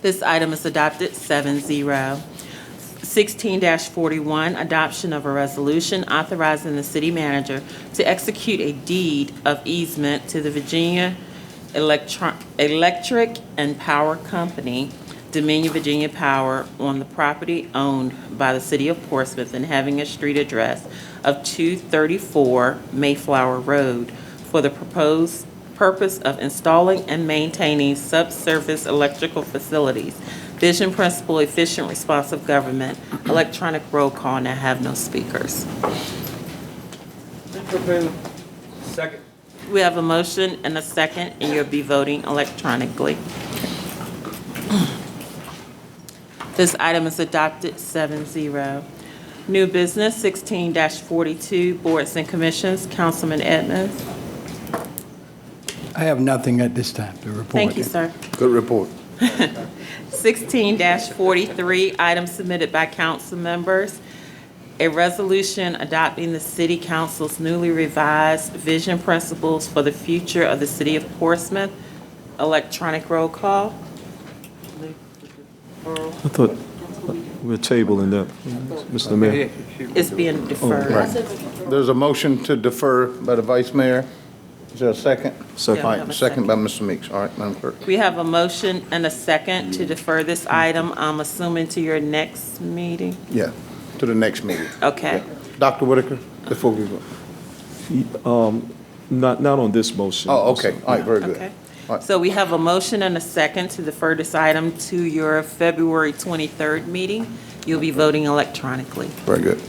S4: This item is adopted 7-0. 16-41, adoption of a resolution authorizing the city manager to execute a deed of easement to the Virginia Electric and Power Company, Dominion Virginia Power, on the property owned by the city of Portsmouth and having a street address of 234 Mayflower Road for the proposed purpose of installing and maintaining subsurface electrical facilities. Vision principle, efficient, responsive government. Electronic roll call, and I have no speakers.
S16: Second.
S4: We have a motion and a second, and you'll be voting electronically. This item is adopted 7-0. New business 16-42, boards and commissions. Councilman Edmonds.
S2: I have nothing at this time to report.
S4: Thank you, sir.
S1: Good report.
S4: 16-43, item submitted by council members. A resolution adopting the city council's newly revised vision principles for the future of the city of Portsmouth. Electronic roll call.
S9: I thought we're tabling that, Mr. Mayor.
S4: It's being deferred.
S1: Right. There's a motion to defer by the Vice Mayor. Is there a second?
S9: Second.
S4: Yeah,
S1: All
S4: we have
S1: right,
S4: a
S1: second by Mr. Meeks. All right, Madam Clerk.
S4: We have a motion and a second to defer this item, I'm assuming to your next meeting?
S1: Yeah, to the next meeting.
S4: Okay.
S1: Yeah. Dr. Whitaker, before we go.
S9: Not on this motion.
S1: Oh, okay. All right, very good.
S4: Okay.
S1: All right.
S4: So we have a motion and a second to defer this item to your February 23rd meeting. You'll be voting electronically.
S1: Very good.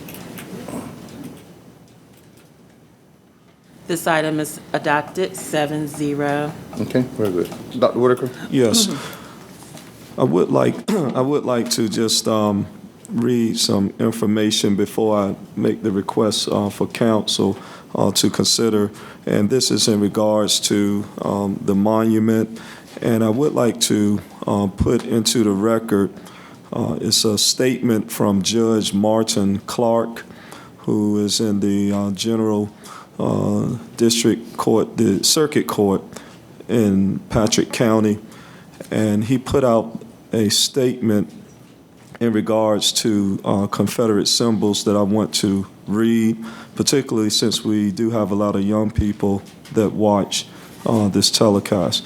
S4: This item is adopted 7-0.
S1: Okay, very good. Dr. Whitaker?
S9: Yes. I would like to just read some information before I make the request for council to consider, and this is in regards to the monument. And I would like to put into the record, it's a statement from Judge Martin Clark, who is in the General District Court, the Circuit Court in Patrick County, and he put out a statement in regards to Confederate symbols that I want to read, particularly since we do have a lot of young people that watch this telecast.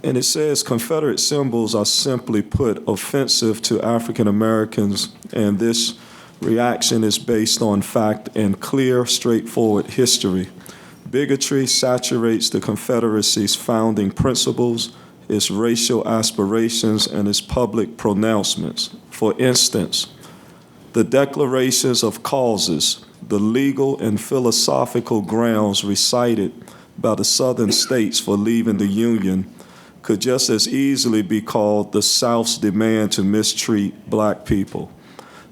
S9: And it says, Confederate symbols are simply put offensive to African Americans, and this reaction is based on fact and clear, straightforward history. Bigotry saturates the Confederacy's founding principles, its racial aspirations, and its public pronouncements. For instance, the declarations of causes, the legal and philosophical grounds recited by the Southern states for leaving the Union could just as easily be called the South's demand to mistreat black people.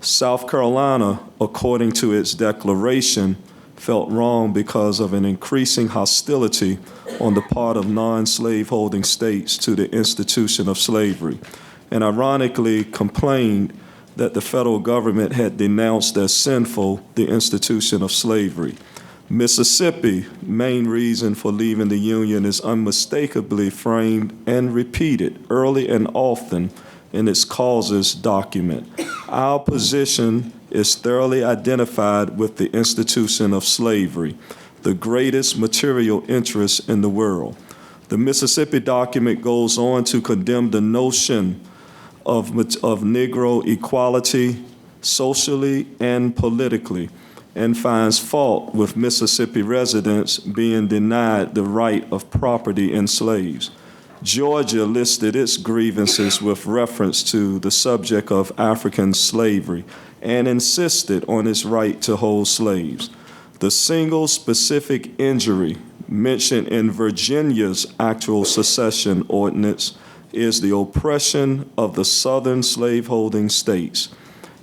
S9: South Carolina, according to its declaration, felt wrong because of an increasing hostility on the part of non-slaveholding states to the institution of slavery, and ironically complained that the federal government had denounced as sinful the institution of slavery. Mississippi, main reason for leaving the Union, is unmistakably framed and repeated early and often in its causes document. Our position is thoroughly identified with the institution of slavery, the greatest material interest in the world. The Mississippi document goes on to condemn the notion of Negro equality socially and politically, and finds fault with Mississippi residents being denied the right of property in slaves. Georgia listed its grievances with reference to the subject of African slavery and insisted on its right to hold slaves. The single specific injury mentioned in Virginia's actual secession ordinance is the oppression of the southern slaveholding states.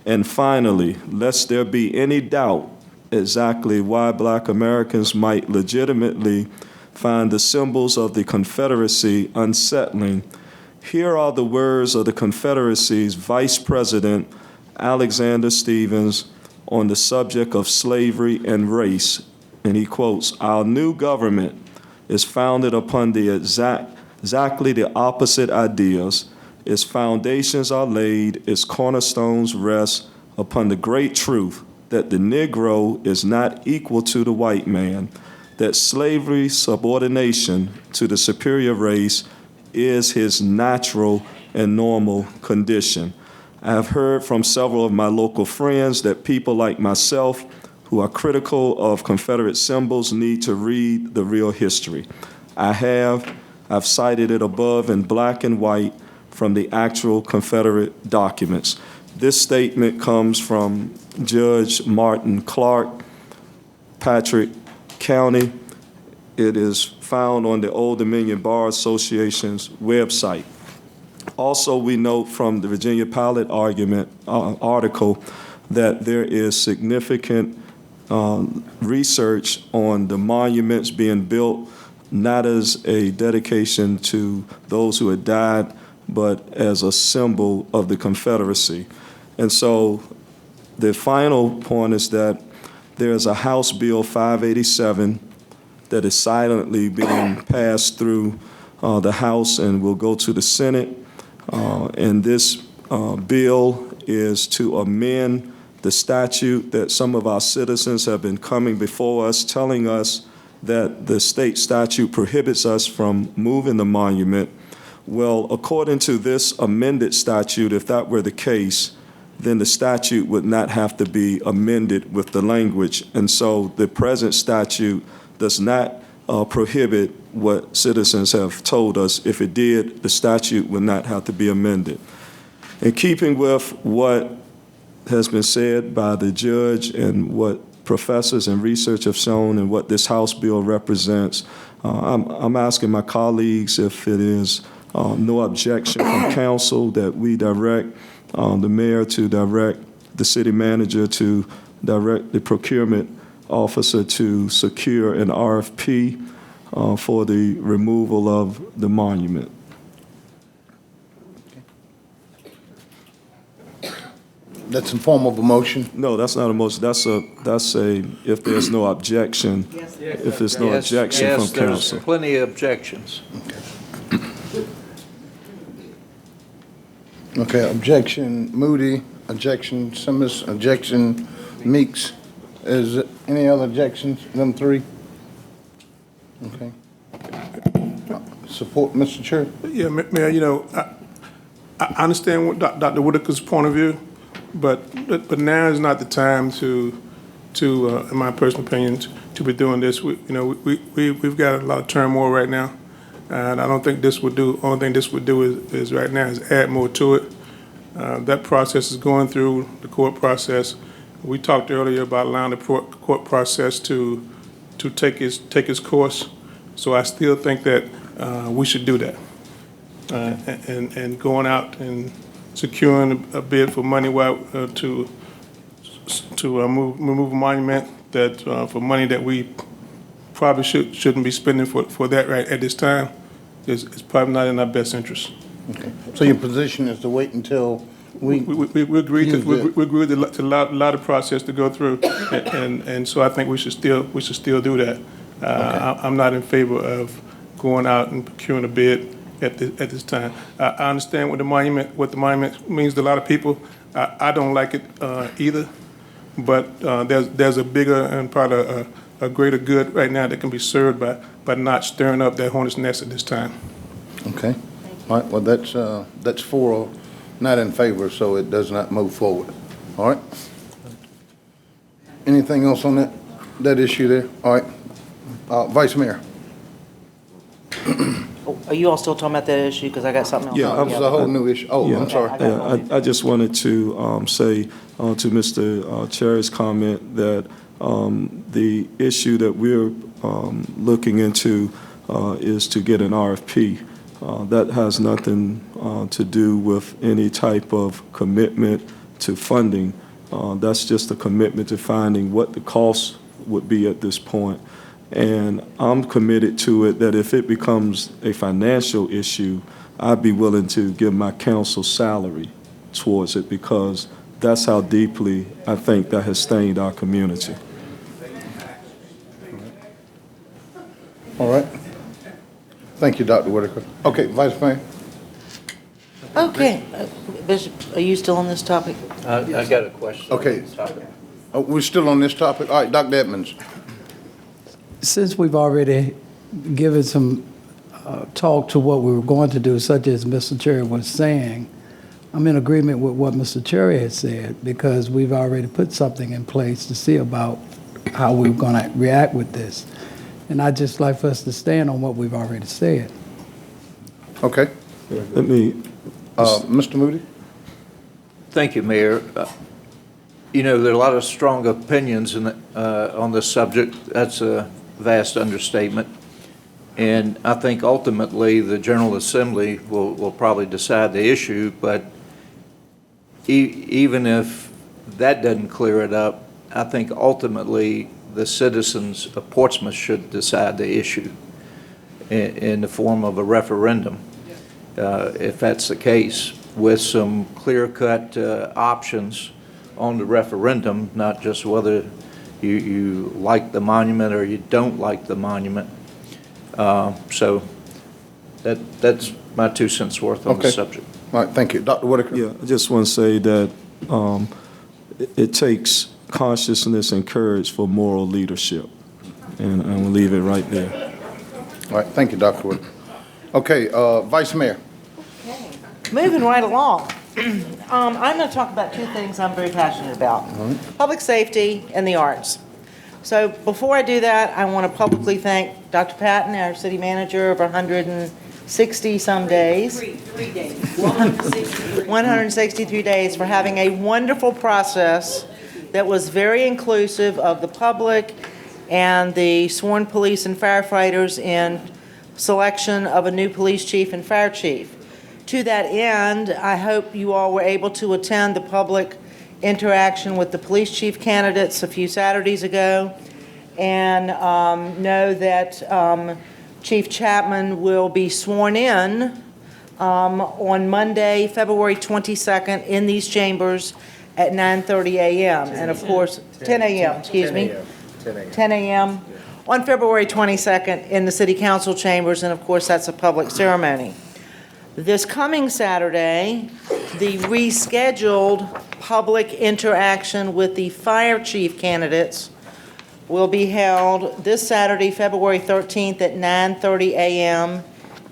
S9: And finally, lest there be any doubt exactly why Black Americans might legitimately find the symbols of the Confederacy unsettling, here are the words of the Confederacy's Vice President, Alexander Stephens, on the subject of slavery and race. And he quotes, "Our new government is founded upon exactly the opposite ideas. Its foundations are laid, its cornerstones rest upon the great truth that the Negro is not equal to the white man, that slavery's subordination to the superior race is his natural and normal condition." I have heard from several of my local friends that people like myself who are critical of Confederate symbols need to read the real history. I've cited it above in black and white from the actual Confederate documents. This statement comes from Judge Martin Clark, Patrick County. It is found on the Old Dominion Bar Association's website. Also, we note from the Virginia Pilot article that there is significant research on the monuments being built, not as a dedication to those who had died, but as a symbol of the Confederacy. And so the final point is that there is a House Bill 587 that is silently being passed through the House and will go to the Senate. And this bill is to amend the statute that some of our citizens have been coming before us telling us that the state statute prohibits us from moving the monument. Well, according to this amended statute, if that were the case, then the statute would not have to be amended with the language. And so the present statute does not prohibit what citizens have told us. If it did, the statute would not have to be amended. In keeping with what has been said by the judge and what professors and research have shown and what this House bill represents, I'm asking my colleagues if it is no objection from council that we direct the mayor to direct the city manager to direct the procurement officer to secure an RFP for the removal of the monument.
S1: That's in form of a motion?
S9: No, that's not a motion. That's a, if there's no objection, if there's no objection from council.
S15: Yes, there's plenty of objections.
S1: Okay, objection Moody, objection Simmons, objection Meeks. Is there any other objections, them three? Okay. Support, Mr. Chair?
S13: Yeah, Mayor, you know, I understand what Dr. Whitaker's point of view, but now is not the time to in my personal opinion, to be doing this. We've got a lot of turmoil right now, and I don't think this would do. Only thing this would do is right now is add more to it. That process is going through the court process. We talked earlier about allowing the court process to take its course. So I still think that we should do that, and going out and securing a bid for money to remove a monument that for money that we probably shouldn't be spending for that right at this time is probably not in our best interest.
S1: Okay. So your position is to wait until we
S13: agree to allow the process to go through, and so I think we should still do that. I'm not in favor of going out and procuring a bid at this time. I understand what the monument means to a lot of people. I don't like it either, but there's a bigger and probably a greater good right now that can be served by not stirring up that hornet's nest at this time.
S1: Okay. All right, well, that's 4 not in favor, so it does not move forward. All right? Anything else on that issue there? All right. Vice Mayor.
S17: Are you all still talking about that issue? Because I got something else.
S9: Yeah,
S1: That was a whole new issue. Oh,
S9: Yeah,
S1: I'm sorry.
S9: I just wanted to say to Mr. Cherry's comment that the issue that we're looking into is to get an RFP. That has nothing to do with any type of commitment to funding. That's just a commitment to finding what the cost would be at this point. And I'm committed to it that if it becomes a financial issue, I'd be willing to give my council salary towards it because that's how deeply I think that has stained our community.
S1: All right. Thank you, Dr. Whitaker. Okay, Vice Mayor.
S17: Okay. Bishop, are you still on this topic?
S15: I got a question.
S1: Okay. Oh, we're still on this topic? All right, Dr. Edmonds.
S2: Since we've already given some talk to what we were going to do, such as Mr. Cherry was saying, I'm in agreement with what Mr. Cherry has said because we've already put something in place to see about how we're going to react with this. And I'd just like for us to stand on what we've already said.
S1: Okay.
S9: Let me,
S1: Mr. Moody?
S15: Thank you, Mayor. You know, there are a lot of strong opinions on this subject. That's a vast understatement. And I think ultimately the General Assembly will probably decide the issue, but even if that doesn't clear it up, I think ultimately the citizens of Portsmouth should decide the issue in the form of a referendum, if that's the case, with some clear-cut options on the referendum, not just whether you like the monument or you don't like the monument. So that's my 2 cents worth on the subject.
S1: All right, thank you. Dr. Whitaker?
S9: yeah, I just want to say that it takes consciousness and courage for moral leadership. And I'm going to leave it right there.
S1: All right, thank you, Dr. Whitaker. Okay, Vice Mayor.
S17: Moving right along. I'm going to talk about 2 things I'm very passionate about. Public safety and the arts. So before I do that, I want to publicly thank Dr. Patton, our city manager of 160-some days.
S4: 3 days.
S17: 163 days for having a wonderful process that was very inclusive of the public and the sworn police and firefighters in selection of a new police chief and fire chief. To that end, I hope you all were able to attend the public interaction with the police chief candidates a few Saturdays ago and know that Chief Chapman will be sworn in on Monday, February 22nd in these chambers at 9:30 a.m. And of course, 10 a.m., excuse me. 10 a.m. on February 22nd in the city council chambers, and of course, that's a public ceremony. This coming Saturday, the rescheduled public interaction with the fire chief candidates will be held this Saturday, February 13th at 9:30 a.m.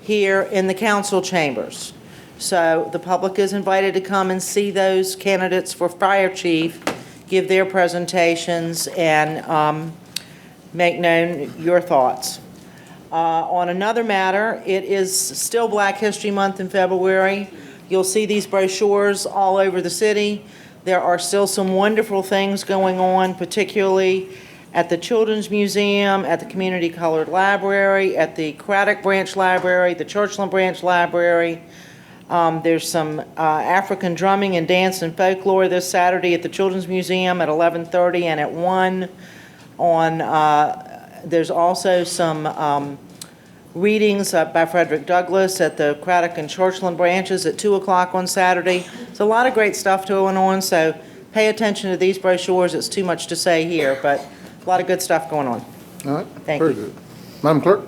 S17: here in the council chambers. So the public is invited to come and see those candidates for fire chief, give their presentations, and make known your thoughts. On another matter, it is still Black History Month in February. You'll see these brochures all over the city. There are still some wonderful things going on, particularly at the Children's Museum, at the Community Colored Library, at the Craddock Branch Library, the Churchland Branch Library. There's some African drumming and dance and folklore this Saturday at the Children's Museum at 11:30 and at 1. There's also some readings by Frederick Douglass at the Craddock and Churchland branches at 2 o'clock on Saturday. There's a lot of great stuff going on, so pay attention to these brochures. It's too much to say here, but a lot of good stuff going on.
S1: All right.
S17: Thank
S1: Very
S17: you.
S1: good. Madam Clerk?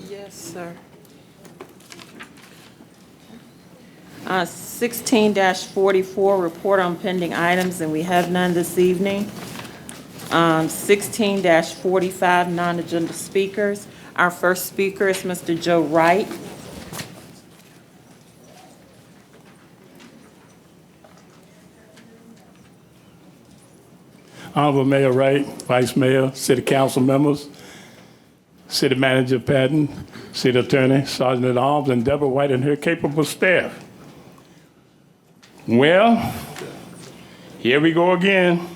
S4: Yes, sir. 16-44, report on pending items, and we have none this evening. 16-45, non-agenda speakers. Our first speaker is Mr. Joe Wright.
S19: Honorable Mayor Wright, Vice Mayor, City Council members, City Manager Patton, City Attorney, Sergeant at Arms, and Deborah White and her capable staff. Well, here we go again,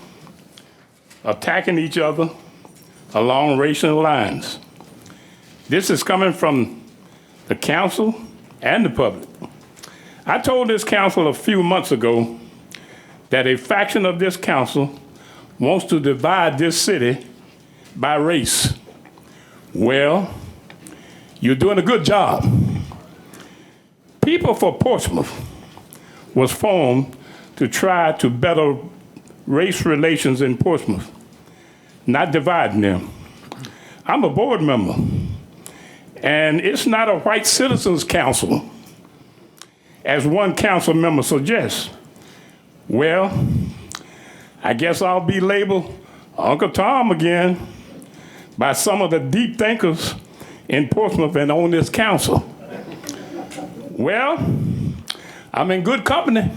S19: attacking each other along racial lines. This is coming from the council and the public. I told this council a few months ago that a faction of this council wants to divide this city by race. Well, you're doing a good job. People for Portsmouth was formed to try to better race relations in Portsmouth, not dividing them. I'm a board member, and it's not a white citizens council, as one council member suggests. Well, I guess I'll be labeled Uncle Tom again by some of the deep thinkers in Portsmouth and on this council. Well, I'm in good company.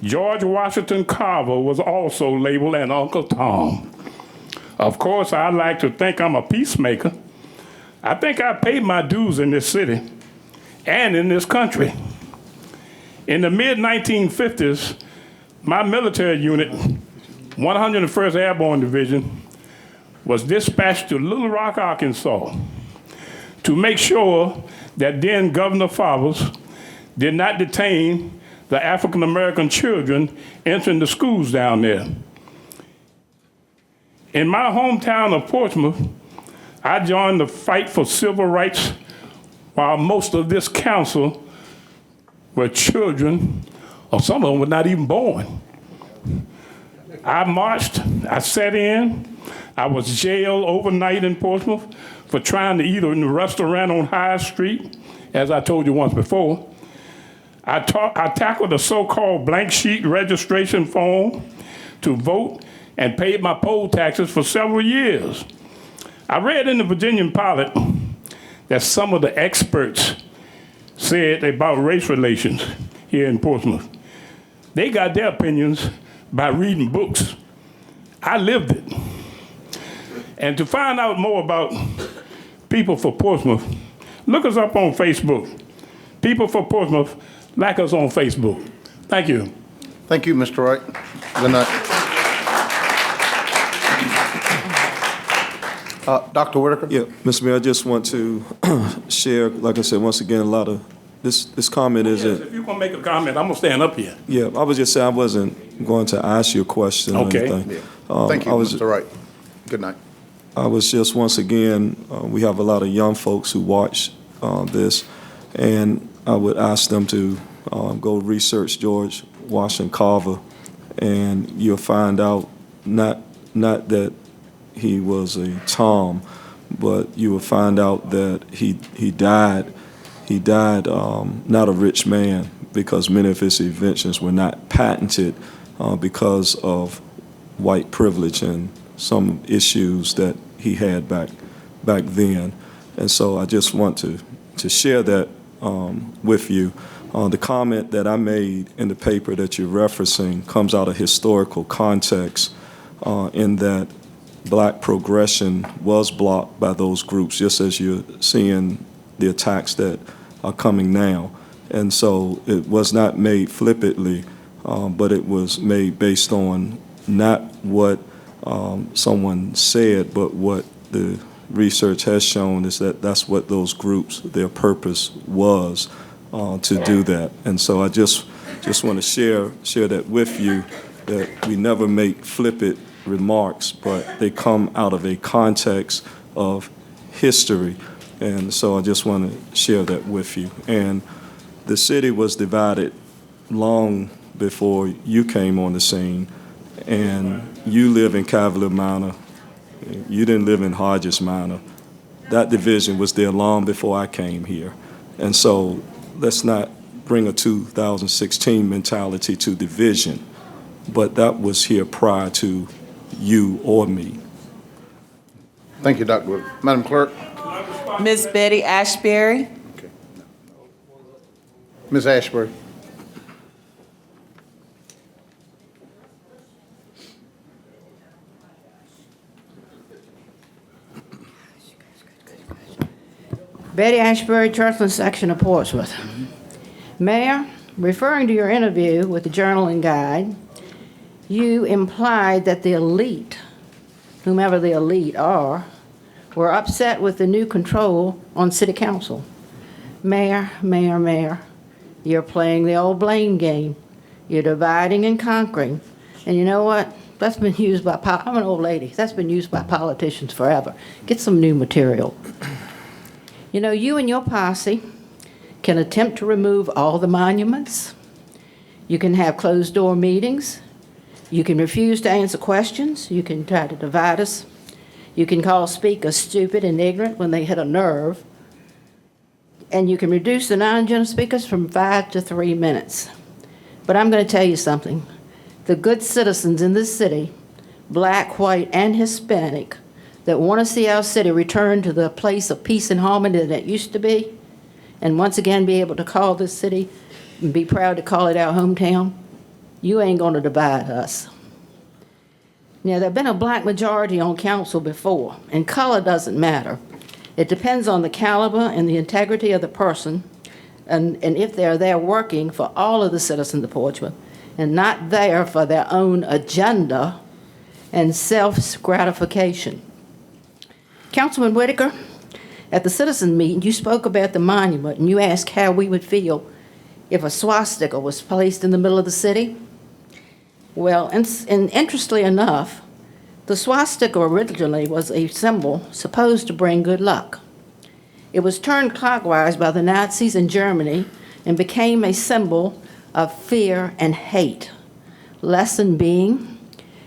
S19: George Washington Carver was also labeled an Uncle Tom. Of course, I like to think I'm a peacemaker. I think I paid my dues in this city and in this country. In the mid-1950s, my military unit, 101st Airborne Division, was dispatched to Little Rock, Arkansas, to make sure that then Governor Favres did not detain the African-American children entering the schools down there. In my hometown of Portsmouth, I joined the fight for civil rights while most of this council were children, or some of them were not even born. I marched, I sat in, I was jailed overnight in Portsmouth for trying to eat in a restaurant on High Street, as I told you once before. I tackled the so-called blank sheet registration form to vote and paid my poll taxes for several years. I read in the Virginian Pilot that some of the experts said about race relations here in Portsmouth. They got their opinions by reading books. I lived it. And to find out more about People for Portsmouth, look us up on Facebook. People for Portsmouth, like us on Facebook. Thank you.
S1: Thank you, Mr. Wright. Good night. Dr. Whitaker?
S9: Yeah, Mr. Mayor, I just want to share, like I said, once again, a lot of, this comment isn't.
S19: Yes, if you're going to make a comment, I'm going to stand up here.
S9: Yeah, I was just saying I wasn't going to ask you a question or
S19: Okay.
S9: anything.
S1: Yeah. Thank you, Mr. Wright. Good night.
S9: I was just, once again, we have a lot of young folks who watch this, and I would ask them to go research George Washington Carver, and you'll find out not that he was a Tom, but you will find out that he died not a rich man, because many of his inventions were not patented because of white privilege and some issues that he had back then. And so I just want to share that with you. The comment that I made in the paper that you're referencing comes out of historical context in that black progression was blocked by those groups, just as you're seeing the attacks that are coming now. And so it was not made flippantly, but it was made based on not what someone said, but what the research has shown is that that's what those groups, their purpose was to do that. And so I just want to share that with you, that we never make flippant remarks, but they come out of a context of history. And so I just want to share that with you. And the city was divided long before you came on the scene, and you live in Cavalier Manor. You didn't live in Hodges Manor. That division was there long before I came here. And so let's not bring a 2016 mentality to the vision, but that was here prior to you or me.
S1: Thank you, Dr. Wood. Madam Clerk?
S4: Ms. Betty Ashbury.
S1: Ms. Ashbury?
S20: Betty Ashbury, Churchland section of Portsmouth. Mayor, referring to your interview with the Journal and Guide, you implied that the elite, whomever the elite are, were upset with the new control on City Council. Mayor, you're playing the old blame game. You're dividing and conquering. And you know what? That's been used by, I'm an old lady, that's been used by politicians forever. Get some new material. You know, you and your posse can attempt to remove all the monuments. You can have closed-door meetings. You can refuse to answer questions. You can try to divide us. You can call speakers stupid and ignorant when they hit a nerve. And you can reduce the non-agenda speakers from 5 to 3 minutes. But I'm going to tell you something. The good citizens in this city, black, white, and Hispanic, that want to see our city return to the place of peace and harmony that it used to be, and once again be able to call this city and be proud to call it our hometown, you ain't going to divide us. Now, there's been a black majority on council before, and color doesn't matter. It depends on the caliber and the integrity of the person, and if they're there working for all of the citizens of Portsmouth, and not there for their own agenda and self-gratification. Councilman Whitaker, at the citizen meeting, you spoke about the monument, and you asked how we would feel if a swastika was placed in the middle of the city. Well, and interestingly enough, the swastika originally was a symbol supposed to bring good luck. It was turned clockwise by the Nazis in Germany and became a symbol of fear and hate. Lesson being,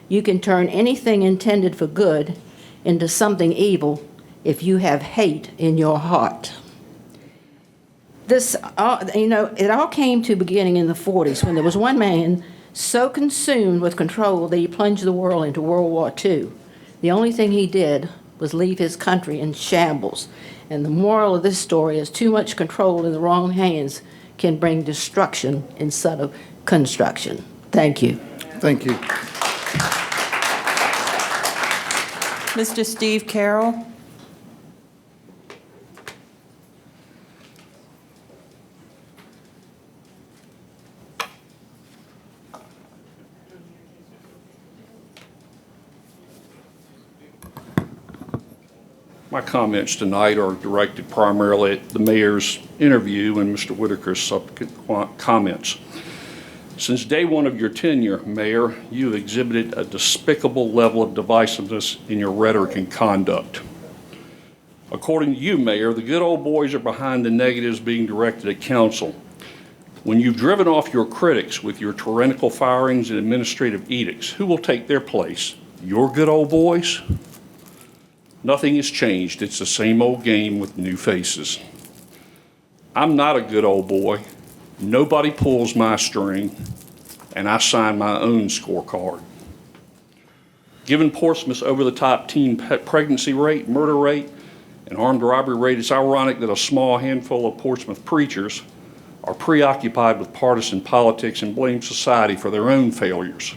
S20: you can turn anything intended for good into something evil if you have hate in your heart. This, it all came to beginning in the 40s when there was one man so consumed with control that he plunged the world into World War II. The only thing he did was leave his country in shambles. And the moral of this story is too much control in the wrong hands can bring destruction instead of construction. Thank you.
S1: Thank you.
S4: Mr. Steve Carroll.
S21: My comments tonight are directed primarily at the mayor's interview and Mr. Whitaker's subsequent comments. Since day one of your tenure, Mayor, you have exhibited a despicable level of divisiveness in your rhetoric and conduct. According to you, Mayor, the good old boys are behind the negatives being directed at council. When you've driven off your critics with your tyrannical firings and administrative edicts, who will take their place? Your good old boys? Nothing has changed. It's the same old game with new faces. I'm not a good old boy. Nobody pulls my string, and I sign my own scorecard. Given Portsmouth's over-the-top teen pregnancy rate, murder rate, and armed robbery rate, it's ironic that a small handful of Portsmouth preachers are preoccupied with partisan politics and blame society for their own failures.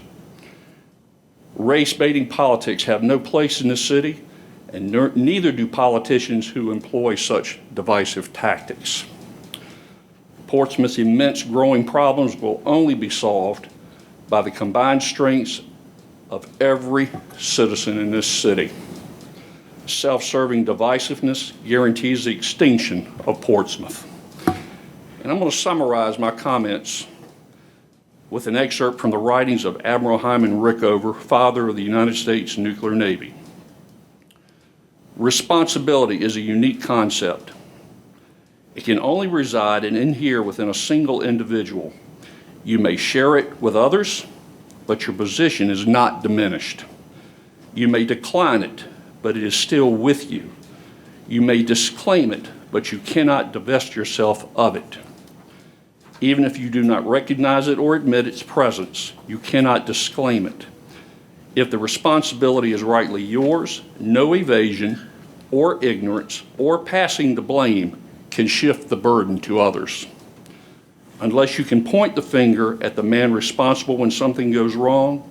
S21: Race-baiting politics have no place in this city, and neither do politicians who employ such divisive tactics. Portsmouth's immense growing problems will only be solved by the combined strengths of every citizen in this city. Self-serving divisiveness guarantees the extinction of Portsmouth. And I'm going to summarize my comments with an excerpt from the writings of Admiral Hyman Rickover, father of the United States Nuclear Navy. Responsibility is a unique concept. It can only reside and inhere within a single individual. You may share it with others, but your position is not diminished. You may decline it, but it is still with you. You may disclaim it, but you cannot divest yourself of it. Even if you do not recognize it or admit its presence, you cannot disclaim it. If the responsibility is rightly yours, no evasion or ignorance or passing the blame can shift the burden to others. Unless you can point the finger at the man responsible when something goes wrong,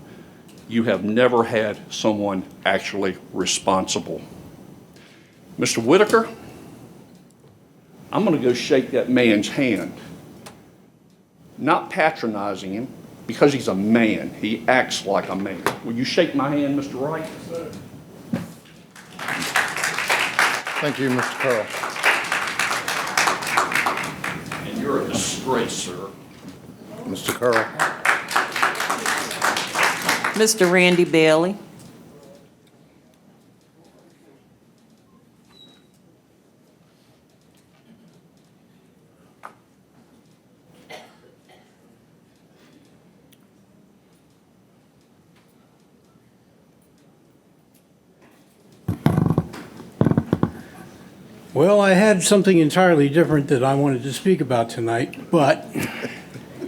S21: you have never had someone actually responsible. Mr. Whitaker, I'm going to go shake that man's hand. Not patronizing him, because he's a man. He acts like a man. Will you shake my hand, Mr. Wright?
S1: Thank you, Mr. Carl.
S21: And you're a disgrace, sir.
S1: Mr. Carl.
S4: Mr. Randy Bailey.
S7: Well, I had something entirely different that I wanted to speak about tonight, but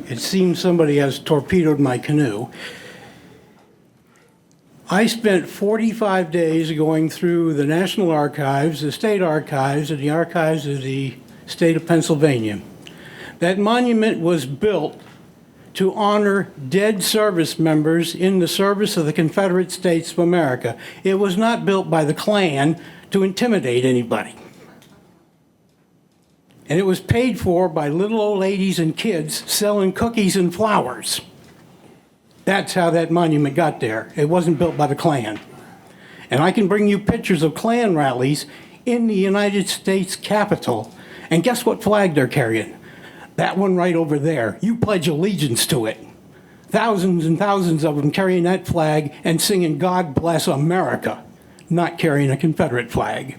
S7: it seems somebody has torpedoed my canoe. I spent 45 days going through the National Archives, the State Archives, and the Archives of the State of Pennsylvania. That monument was built to honor dead service members in the service of the Confederate States of America. It was not built by the Klan to intimidate anybody. And it was paid for by little old ladies and kids selling cookies and flowers. That's how that monument got there. It wasn't built by the Klan. And I can bring you pictures of Klan rallies in the United States Capitol. And guess what flag they're carrying? That one right over there. You pledge allegiance to it. Thousands and thousands of them carrying that flag and singing "God Bless America," not carrying a Confederate flag.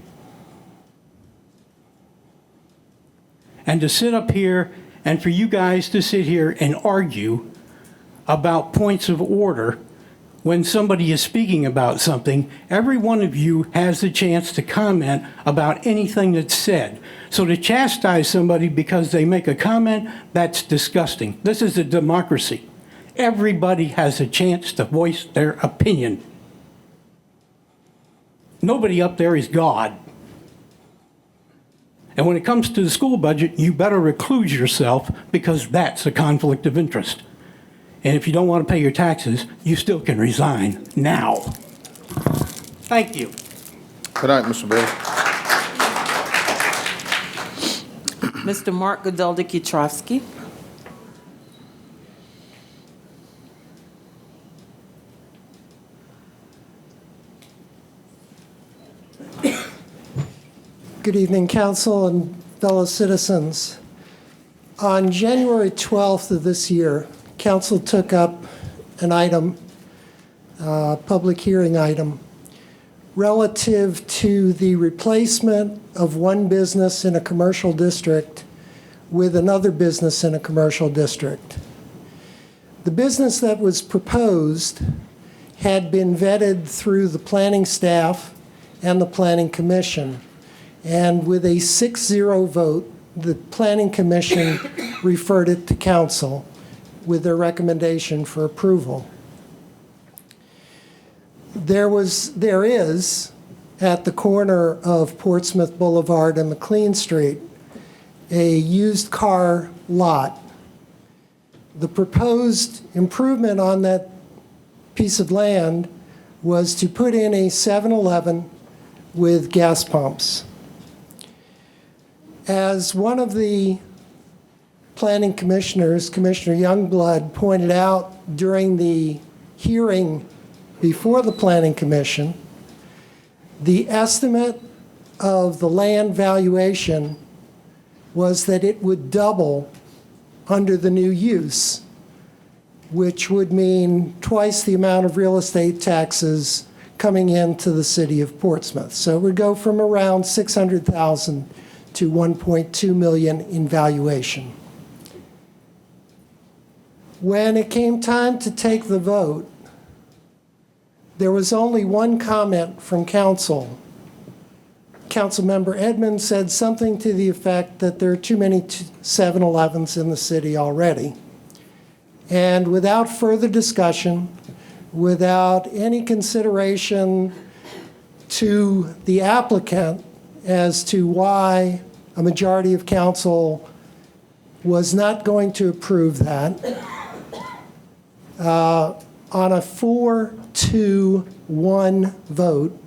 S7: And to sit up here and for you guys to sit here and argue about points of order when somebody is speaking about something, every one of you has the chance to comment about anything that's said. So to chastise somebody because they make a comment, that's disgusting. This is a democracy. Everybody has a chance to voice their opinion. Nobody up there is God. And when it comes to the school budget, you better recluse yourself because that's a conflict of interest. And if you don't want to pay your taxes, you still can resign now. Thank you.
S1: Good night, Mr. Bailey.
S4: Mr. Mark Godeldik-Yatrovsky.
S22: Good evening, Council and fellow citizens. On January 12th of this year, Council took up an item, public hearing item, relative to the replacement of one business in a commercial district with another business in a commercial district. The business that was proposed had been vetted through the planning staff and the Planning Commission. And with a 6-0 vote, the Planning Commission referred it to Council with their recommendation for approval. There is, at the corner of Portsmouth Boulevard and McLean Street, a used car lot. The proposed improvement on that piece of land was to put in a 7-Eleven with gas pumps. As one of the planning commissioners, Commissioner Youngblood, pointed out during the hearing before the Planning Commission, the estimate of the land valuation was that it would double under the new use, which would mean twice the amount of real estate taxes coming into the city of Portsmouth. So it would go from around $600,000 to $1.2 million in valuation. When it came time to take the vote, there was only one comment from Council Councilmember Edmonds said something to the effect that there are too many 7-Elevens in the city already. And without further discussion, without any consideration to the applicant as to why a majority of council was not going to approve that, on a 4-2-1 vote,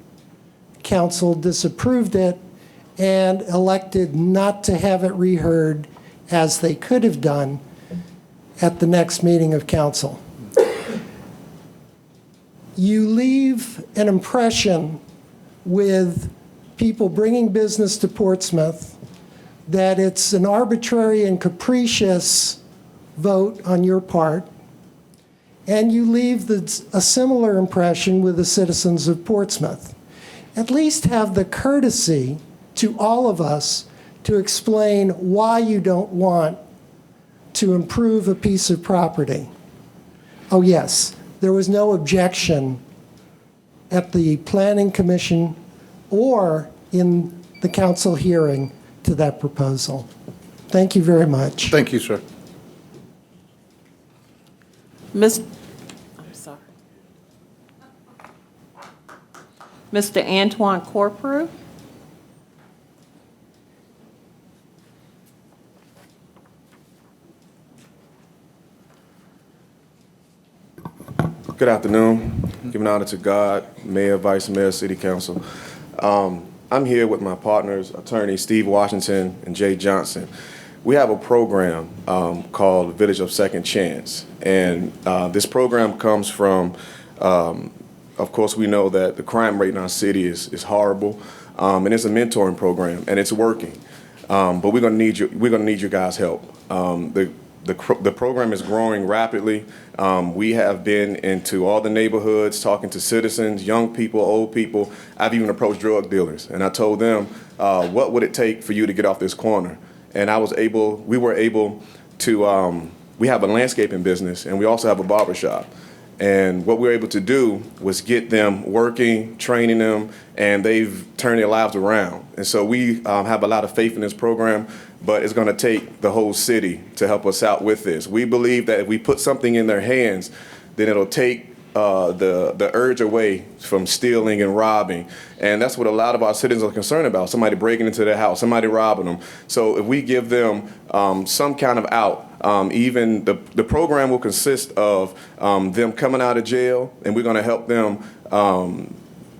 S22: council disapproved it and elected not to have it reheard as they could have done at the next meeting of council. You leave an impression with people bringing business to Portsmouth that it's an arbitrary and capricious vote on your part, and you leave a similar impression with the citizens of Portsmouth. At least have the courtesy to all of us to explain why you don't want to improve a piece of property. Oh yes, there was no objection at the Planning Commission or in the council hearing to that proposal. Thank you very much.
S1: Thank you, sir.
S4: Mr. Antoine Corprew.
S8: Good afternoon. Giving honor to God, Mayor, Vice Mayor, City Council. I'm here with my partners, attorneys Steve Washington and Jay Johnson. We have a program called Village of Second Chance. And this program comes from, of course, we know that the crime rate in our city is horrible. And it's a mentoring program, and it's working. But we're gonna need you guys' help. The program is growing rapidly. We have been into all the neighborhoods, talking to citizens, young people, old people. I've even approached drug dealers, and I told them, what would it take for you to get off this corner? And we were able to, we have a landscaping business, and we also have a barber shop. And what we were able to do was get them working, training them, and they've turned their lives around. And so we have a lot of faith in this program, but it's going to take the whole city to help us out with this. We believe that if we put something in their hands, then it'll take the urge away from stealing and robbing. And that's what a lot of our citizens are concerned about, somebody breaking into their house, somebody robbing them. So if we give them some kind of out, even the program will consist of them coming out of jail, and we're going to help them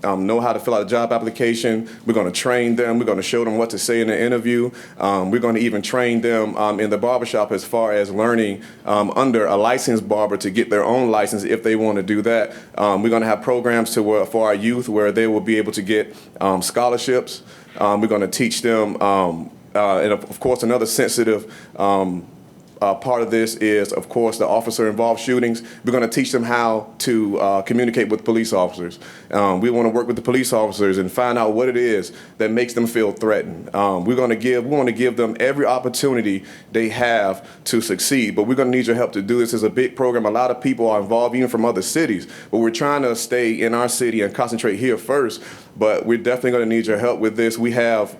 S8: know how to fill out a job application. We're going to train them. We're going to show them what to say in the interview. We're going to even train them in the barbershop as far as learning under a licensed barber to get their own license if they want to do that. We're going to have programs for our youth where they will be able to get scholarships. We're going to teach them, and of course, another sensitive part of this is, of course, the officer-involved shootings. We're going to teach them how to communicate with police officers. We want to work with the police officers and find out what it is that makes them feel threatened. We want to give them every opportunity they have to succeed, but we're going to need your help to do this. It's a big program. A lot of people are involved, even from other cities, but we're trying to stay in our city and concentrate here first, but we're definitely going to need your help with this. We have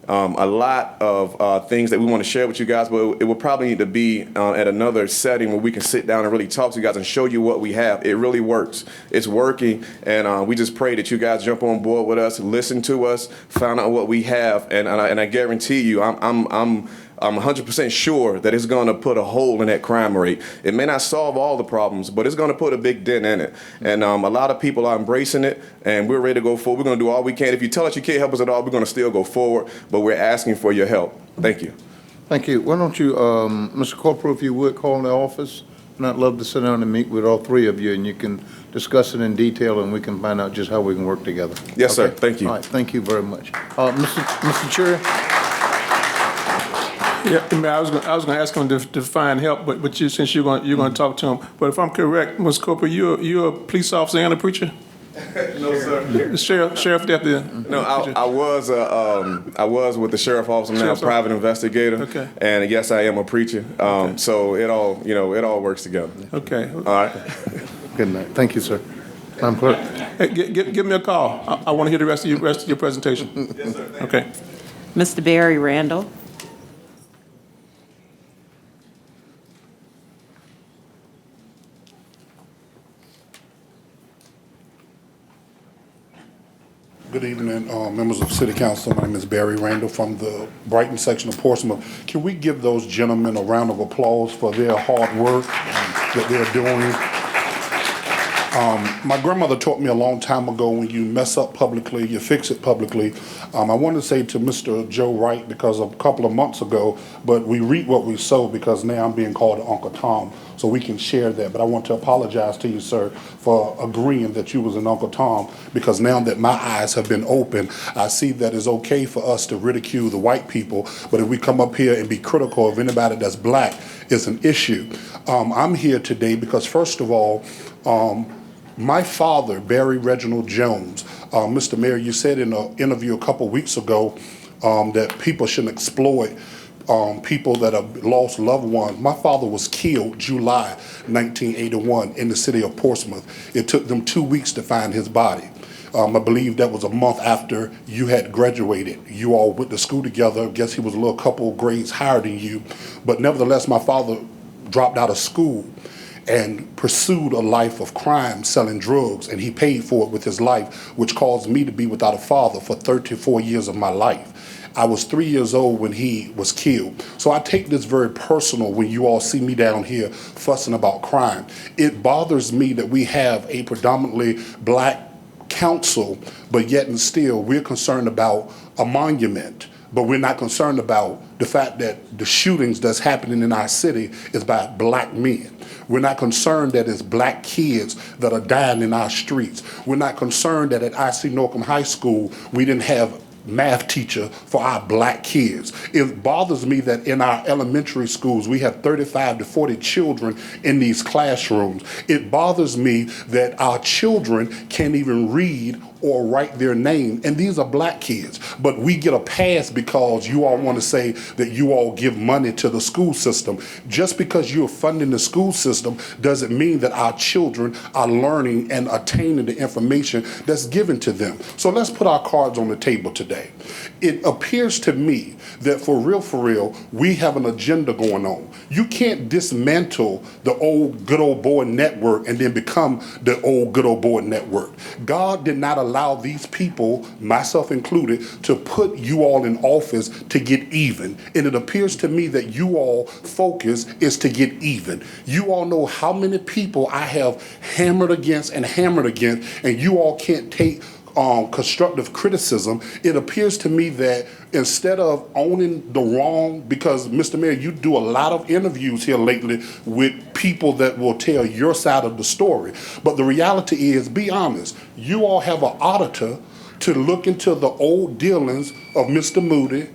S8: a lot of things that we want to share with you guys, but it will probably need to be at another setting where we can sit down and really talk to you guys and show you what we have. It really works. It's working, and we just pray that you guys jump on board with us, listen to us, find out what we have, and I guarantee you, I'm 100% sure that it's going to put a hole in that crime rate. It may not solve all the problems, but it's going to put a big dent in it. And a lot of people are embracing it, and we're ready to go forward. We're going to do all we can. If you tell us you can't help us at all, we're going to still go forward, but we're asking for your help. Thank you.
S1: Thank you. Why don't you, Mr. Corporal, if you would, call in the office, and I'd love to sit down and meet with all three of you, and you can discuss it in detail, and we can find out just how we can work together.
S8: Yes, okay? Sir. Thank you.
S1: All right. Thank you very much. Mr. Cherry?
S13: Yeah, I was going to ask him to find help, but since you're going to talk to him. But if I'm correct, Mr. Corporal, you're a police officer and a preacher?
S8: No, sir.
S13: The sheriff deputy.
S8: No, I was with the sheriff office. I'm now a private investigator.
S13: Okay.
S8: And yes, I am a preacher. So it all works together.
S13: Okay.
S8: All right.
S1: Good night. Thank you, sir. Madam Clerk.
S13: Hey, give me a call. I want to hear the rest of your presentation. Yes, sir. Okay.
S4: Mr. Barry Randall.
S10: Good evening, members of City Council. My name is Barry Randall from the Brighton section of Portsmouth. Can we give those gentlemen a round of applause for their hard work that they're doing? My grandmother taught me a long time ago, when you mess up publicly, you fix it publicly. I want to say to Mr. Joe Wright, because a couple of months ago, but we reap what we sow, because now I'm being called Uncle Tom, so we can share that. But I want to apologize to you, sir, for agreeing that you was an Uncle Tom, because now that my eyes have been opened, I see that it's okay for us to ridicule the white people, but if we come up here and be critical of anybody that's black, it's an issue. I'm here today because, first of all, my father, Barry Reginald Jones, Mr. Mayor, you said in an interview a couple weeks ago that people shouldn't exploit people that have lost loved ones. My father was killed July 1981 in the city of Portsmouth. It took them 2 weeks to find his body. I believe that was a month after you had graduated. You all went to school together. I guess he was a little couple grades higher than you. But nevertheless, my father dropped out of school and pursued a life of crime, selling drugs, and he paid for it with his life, which caused me to be without a father for 34 years of my life. I was 3 years old when he was killed. So I take this very personal when you all see me down here fussing about crime. It bothers me that we have a predominantly black council, but yet and still we're concerned about a monument, but we're not concerned about the fact that the shootings that's happening in our city is by black men. We're not concerned that it's black kids that are dying in our streets. We're not concerned that at IC Norcom High School we didn't have math teacher for our black kids. It bothers me that in our elementary schools we have 35 to 40 children in these classrooms. It bothers me that our children can't even read or write their name, and these are black kids. But we get a pass because you all want to say that you all give money to the school system. Just because you're funding the school system doesn't mean that our children are learning and attaining the information that's given to them. So let's put our cards on the table today. It appears to me that for real, we have an agenda going on. You can't dismantle the old good old boy network and then become the old good old boy network. God did not allow these people, myself included, to put you all in office to get even. And it appears to me that you all focus is to get even. You all know how many people I have hammered against, and you all can't take constructive criticism. It appears to me that instead of owning the wrong, because Mr. Mayor, you do a lot of interviews here lately with people that will tell your side of the story. But the reality is, be honest, you all have an auditor to look into the old dealings of Mr. Moody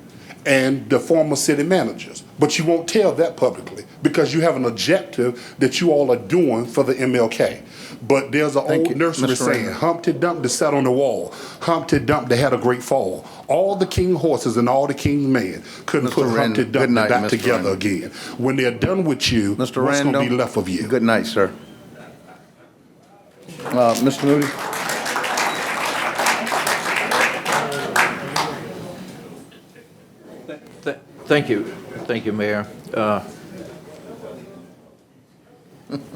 S10: and the former city managers. But you won't tell that publicly because you have an objective that you all are doing for the MLK. But there's an old nursery saying, Humpty Dumpty sat on the wall. Humpty Dumpty had a great fall. All the king horses and all the king's men couldn't put Humpty Dumpty back together again. When they're done with you, what's going to be left of you?
S1: Good night, sir. Mr. Moody?
S15: Thank you, Mayor.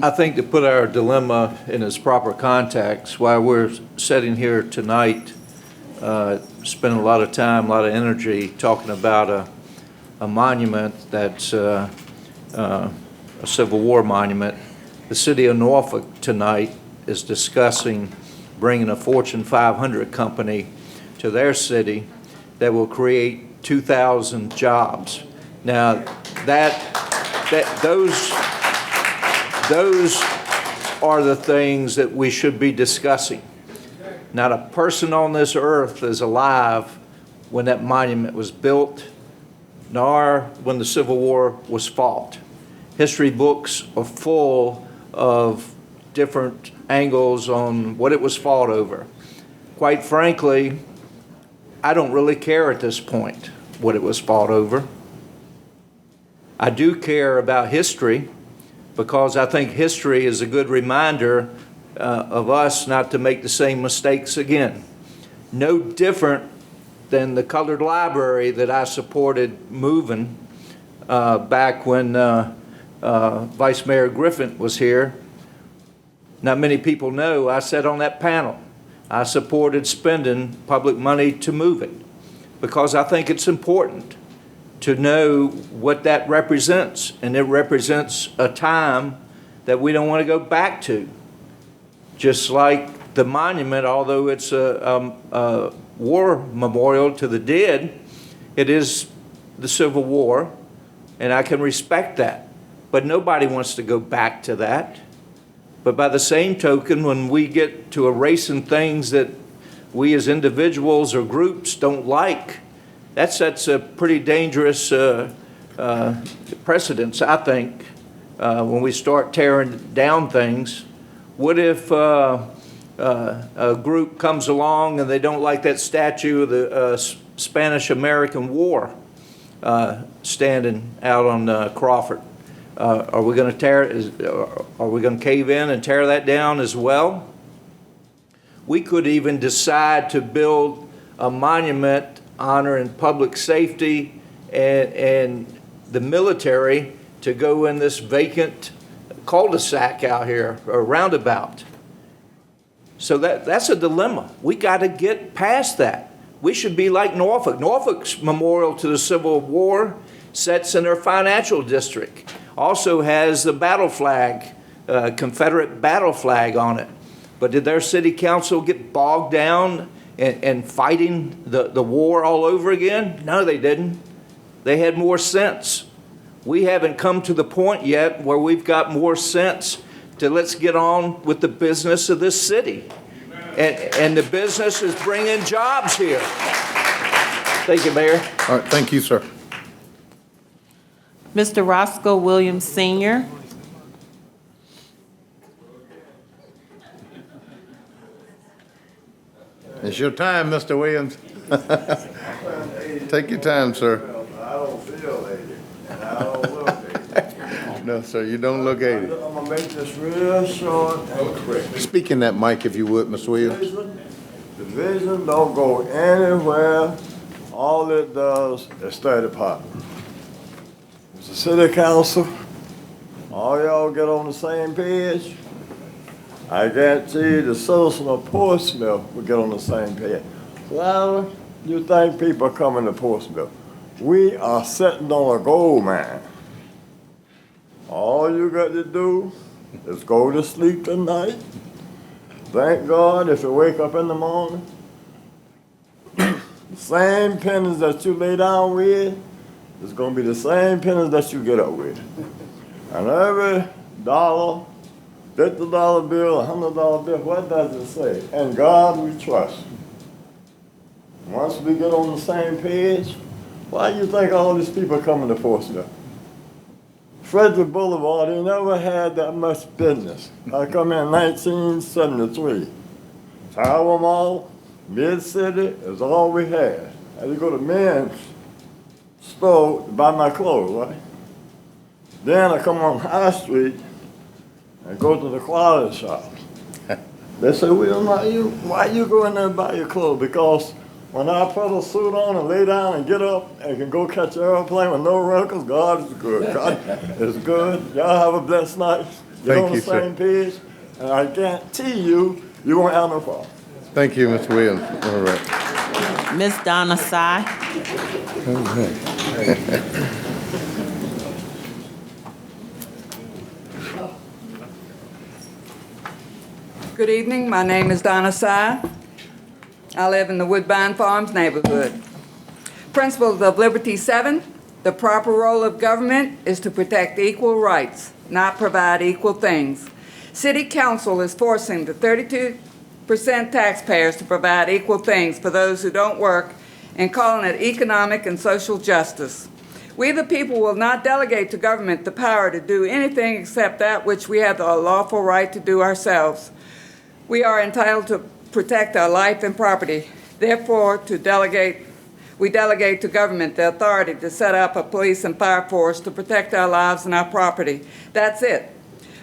S15: I think to put our dilemma in its proper context, while we're sitting here tonight, spending a lot of time, a lot of energy talking about a monument that's a Civil War monument, the city of Norfolk tonight is discussing bringing a Fortune 500 company to their city that will create 2,000 jobs. Now, those are the things that we should be discussing. Not a person on this earth is alive when that monument was built, nor when the Civil War was fought. History books are full of different angles on what it was fought over. Quite frankly, I don't really care at this point what it was fought over. I do care about history because I think history is a good reminder of us not to make the same mistakes again. No different than the colored library that I supported moving back when Vice Mayor Griffin was here. Not many people know I sat on that panel. I supported spending public money to move it because I think it's important to know what that represents, and it represents a time that we don't want to go back to. Just like the monument, although it's a war memorial to the dead, it is the Civil War, and I can respect that. But nobody wants to go back to that. But by the same token, when we get to erasing things that we as individuals or groups don't like, that sets a pretty dangerous precedence, I think, when we start tearing down things. What if a group comes along and they don't like that statue of the Spanish-American War standing out on Crawford? Are we going to cave in and tear that down as well? We could even decide to build a monument honoring public safety and the military to go in this vacant cul-de-sac out here, or roundabout. So that's a dilemma. We got to get past that. We should be like Norfolk. Norfolk's memorial to the Civil War sits in their financial district. Also has the battle flag, Confederate battle flag on it. But did their city council get bogged down in fighting the war all over again? No, they didn't. They had more sense. We haven't come to the point yet where we've got more sense to let's get on with the business of this city. And the business is bringing jobs here. Thank you, Mayor.
S1: All right, thank you, sir.
S4: Mr. Roscoe Williams, Sr.
S1: It's your time, Mr. Williams. Take your time, sir.
S12: I don't feel 80, and I don't look 80.
S1: No, sir, you don't look 80.
S12: I'm gonna make this real short and quick.
S1: Speak in that mic if you would, Mr. Williams.
S12: The vision don't go anywhere. All it does is stir the pot. It's the city council. All y'all get on the same page. I guarantee the citizen of Portsmouth will get on the same page. Well, you think people are coming to Portsmouth? We are sitting on a gold mine. All you got to do is go to sleep tonight. Thank God if you wake up in the morning, the same pennies that you lay down with is going to be the same pennies that you get up with. And every dollar, $50 bill, $100 bill, what does it say? In God we trust. Once we get on the same page, why do you think all these people are coming to Portsmouth? Frederick Boulevard, they never had that much business. I come in 1973. Tower Mall, Mid-City is all we had. I had to go to men's store to buy my clothes, right? Then I come on High Street and go to the quality shop. They say, well, why you go in there and buy your clothes? Because when I put a suit on and lay down and get up and can go catch an airplane with no wrinkles, God is good. God is good. Y'all have a blessed night. Get on the same page, and I guarantee you, you won't have no problem.
S1: Thank you, Mr. Williams. All right.
S4: Ms. Donna Sy.
S14: Good evening. My name is Donna Sy. I live in the Woodbine Farms neighborhood. Principles of Liberty 7, the proper role of government is to protect equal rights, not provide equal things. City Council is forcing the 32% taxpayers to provide equal things for those who don't work and calling it economic and social justice. We the people will not delegate to government the power to do anything except that which we have the lawful right to do ourselves. We are entitled to protect our life and property. Therefore, we delegate to government the authority to set up a police and fire force to protect our lives and our property. That's it.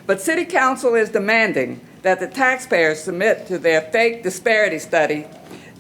S14: But City Council is demanding that the taxpayers submit to their fake disparity study,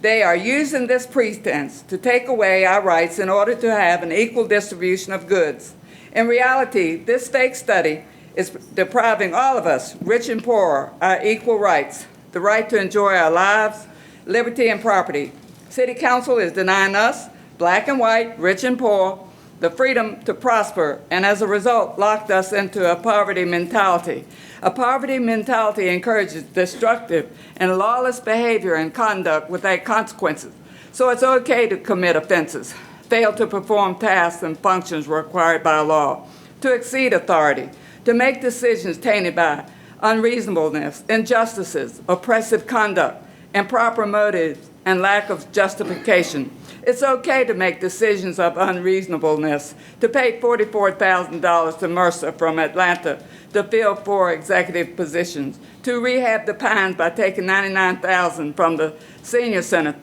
S14: they are using this pretense to take away our rights in order to have an equal distribution of goods. In reality, this fake study is depriving all of us, rich and poor, our equal rights, the right to enjoy our lives, liberty, and property. City Council is denying us, black and white, rich and poor, the freedom to prosper, and as a result, locked us into a poverty mentality. A poverty mentality encourages destructive and lawless behavior and conduct without consequences. So it's okay to commit offenses, fail to perform tasks and functions required by law, to exceed authority, to make decisions tainted by unreasonableness, injustices, oppressive conduct, improper motives, and lack of justification. It's okay to make decisions of unreasonableness, to pay $44,000 to Mercer from Atlanta to fill 4 executive positions, to rehab the Pines by taking $99,000 from the senior center,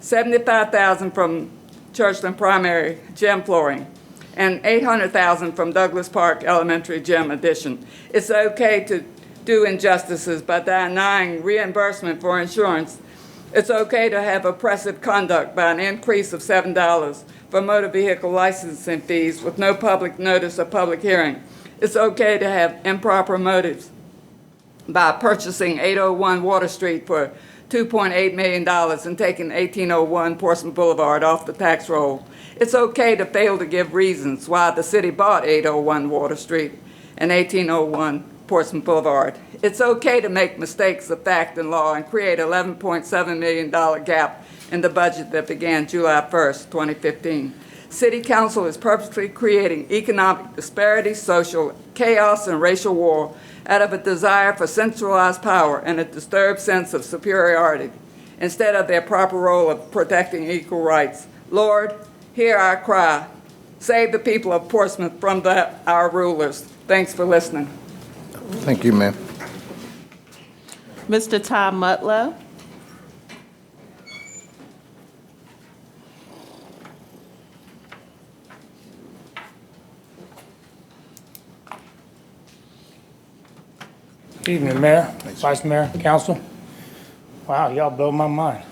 S14: $75,000 from Churchland Primary gym flooring, and $800,000 from Douglas Park Elementary gym addition. It's okay to do injustices by denying reimbursement for insurance. It's okay to have oppressive conduct by an increase of $7 for motor vehicle licensing fees with no public notice or public hearing. It's okay to have improper motives by purchasing 801 Water Street for $2.8 million and taking 1801 Portsmouth Boulevard off the tax roll. It's okay to fail to give reasons why the city bought 801 Water Street and 1801 Portsmouth Boulevard. It's okay to make mistakes of fact and law and create an $11.7 million gap in the budget that began July 1st, 2015. City Council is purposely creating economic disparity, social chaos, and racial war out of a desire for centralized power and a disturbed sense of superiority, instead of their proper role of protecting equal rights. Lord, hear our cry. Save the people of Portsmouth from our rulers. Thanks for listening.
S1: Thank you, ma'am.
S4: Mr. Tom Mutlow.
S3: Evening, Mayor, Vice Mayor, Council. Wow, y'all blow my mind.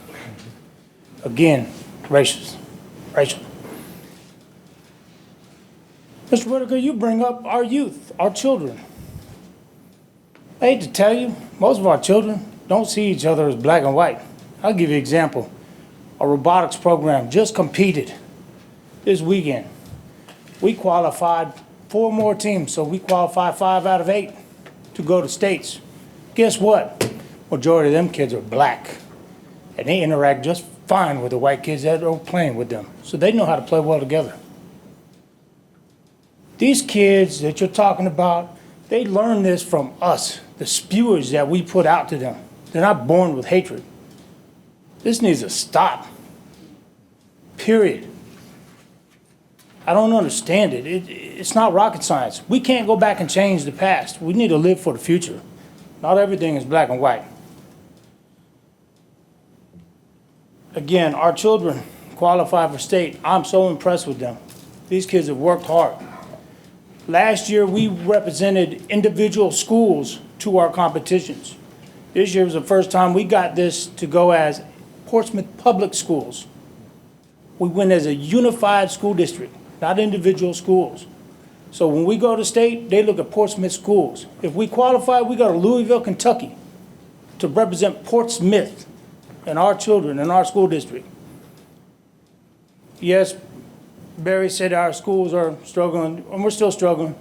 S3: Again, racist. Mr. Whitaker, you bring up our youth, our children. I hate to tell you, most of our children don't see each other as black and white. I'll give you an example. Our robotics program just competed this weekend. We qualified 4 more teams, so we qualified 5 out of 8 to go to states. Guess what? Majority of them kids are black, and they interact just fine with the white kids that are playing with them, so they know how to play well together. These kids that you're talking about, they learn this from us, the spewers that we put out to them. They're not born with hatred. This needs to stop. Period. I don't understand it. It's not rocket science. We can't go back and change the past. We need to live for the future. Not everything is black and white. Again, our children qualify for state. I'm so impressed with them. These kids have worked hard. Last year, we represented individual schools to our competitions. This year was the first time we got this to go as Portsmouth Public Schools. We went as a unified school district, not individual schools. So when we go to state, they look at Portsmouth schools. If we qualify, we go to Louisville, Kentucky to represent Portsmouth and our children in our school district. Yes, Barry said our schools are struggling, and we're still struggling,